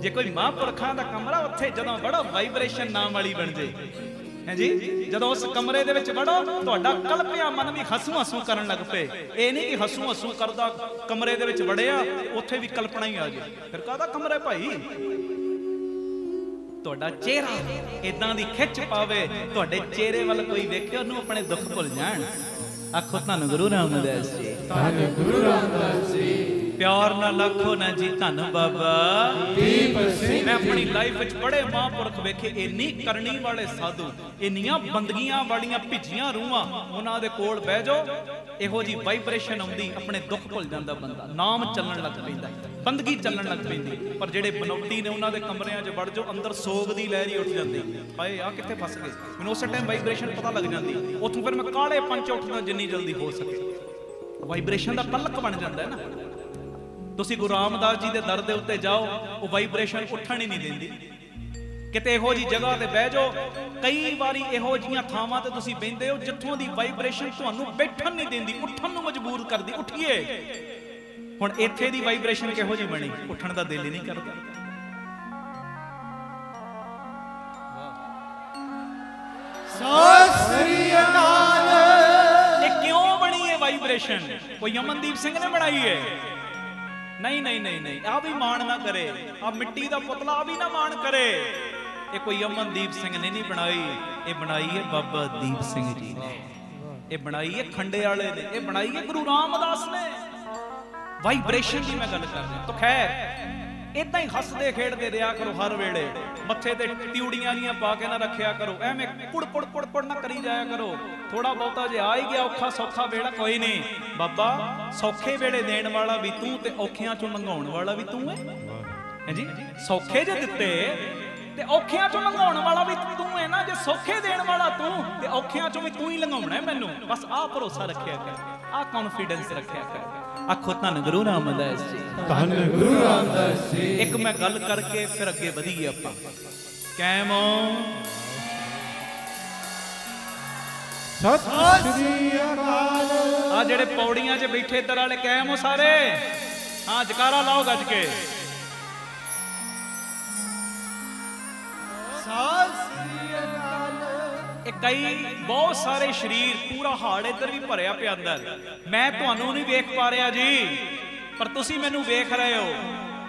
जे कोई महापुरखां दा कमरा, उत्थे जदों बड़ो वाइब्रेशन नाम वाली बन जे है जी। जदों उस कमरे दे विच वड़ो, तुहाडा कल्पिया मन भी हसू हसू करन लग पे। ये नहीं कि हसू हसू करदा कमरे दे विच वड़िया उत्थे भी कल्पना ही आ जाए, फिर काहदा कमरा भाई? तुहाडा चेहरा इदां दी खिच पावे, तुहाडे चेहरे वाल कोई वेखे उन्होंने अपने दुख भुल जाण। आखो धन गुरु रामदास जी, धन गुरु रामदास जी। प्यार ना लखो ना जी धन बाबा दीप सिंह। मैं अपनी लाइफ विच बड़े महापुरख वेखे, इन्नी करनी वाले साधु, इन्नियां बंदगियां वालियां भिजियां रूहां, उन्हां दे कोल बह जाओ, इहो जी वाइब्रेशन आउंदी, अपने दुख भुल जांदा बंदा, नाम चलण लग पैंदा, बंदगी चलण लग पैंदी। पर जेड़े बनौटी ने उन्हां दे कमरिਆਂ 'ਚ वड़ जाओ, अंदर सोग दी लहर ही उठ जांदी, हाए आ कित्थे फस गए। मैनूं उस टाइम वाइब्रेशन पता लग जांदी, उत्थों फिर मैं काले पंच उठदा जिन्नी जल्दी हो सके। वाइब्रेशन दा पलक बन जांदा है ना। तुसी गुरु रामदास जी के दर के उत्ते जाओ, वो वाइब्रेशन उठन ही नहीं देंदी। किते इहो जी जगह ते बह जाओ, कई बारी इहो जिहियां थावां ते तुसी बहिंदे हो जिथों दी वाइब्रेशन तुहानूं बैठन नहीं देंदी, उठन नूं मजबूर करदी। उठिए हुण इत्थे दी वाइब्रेशन किहो जी बनी, उठन दा दिल ही नहीं करदा। सत श्री अकाल। ये क्यों बनी है वाइब्रेशन? कोई अमनदीप सिंह ने बनाई है? नहीं नहीं नहीं नहीं, आ भी मान ना करे, आ मिट्टी का पुतला भी ना मान करे। ये कोई अमनदीप सिंह ने नहीं बनाई, ये बनाई है बाबा दीप सिंह जी ने, ये बनाई है खंडे वाले ने, ये बनाई है गुरु रामदास ने। वाइब्रेशन की मैं गल कर रहा। तो खैर इदां ही हसदे खेडदे रहा करो, हर वेले मत्थे ते तिउड़ियां जिहां पा के ना रखिया करो, एवें कुड़ कुड़ कुड़ कुड़ ना करी जाया करो। थोड़ा बहुता जे आ ही गया औखा सौखा वेला, कोई नहीं बाबा, सौखे वेले देण वाला भी तू ते औखियां चों लंघाउण वाला भी तू है जी। सौखे जे दित्ते ते औखियां चों लंघाउण वाला भी तू है ना। जे सौखे देण वाला तू ते औखियां चों भी तू ही लंघाउणा है। मैनूं बस आ भरोसा रखिया कर, आ कॉन्फिडेंस रखिया कर। आखो धन गुरु रामदास जी, धन गुरु रामदास जी। एक मैं गल करके फिर अगे वधीए आपां। कैम सत श्री अकाल। आ जेड़े पौड़ियां 'च बैठे इधर वाले कैम हो सारे? हाँ जकारा लाओ गज के। सत श्री अकाल। कई बहुत सारे शरीर पूरा हाड़ इधर भी भरिया पिया अंदर, मैं तुहानू नहीं वेख पा रहा जी, पर तुसी मैनू वेख रहे हो।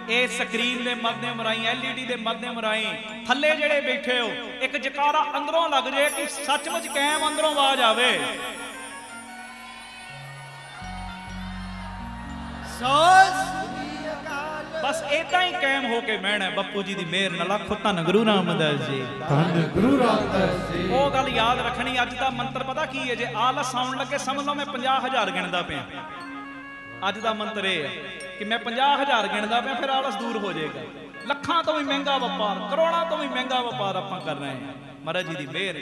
ये स्क्रीन के माध्यम राही, LED के माध्यम राही थले जेड़े बैठे हो, एक जकारा अंदरों लग जाए कि सचमुच कैम अंदरों आवाज आवे। बस इदा ही कायम होके बहना बप्पू जी की मेहर नाल। आखो धन गुरु रामदास जी, धन गुरु रामदास जी। वो गल याद रखनी, अज का मंत्र पता की है, जे आलस आउण लगे समझ लो मैं 50,000 गिनदा पिया। अज का मंत्र यह है कि मैं 50,000 गिनदा पिया, फिर आलस दूर हो जाएगा। ਲੱਖਾਂ तो भी महंगा व्यापार, करोड़ों तो भी महंगा व्यापार आप कर रहे हैं महाराज जी की मेहर।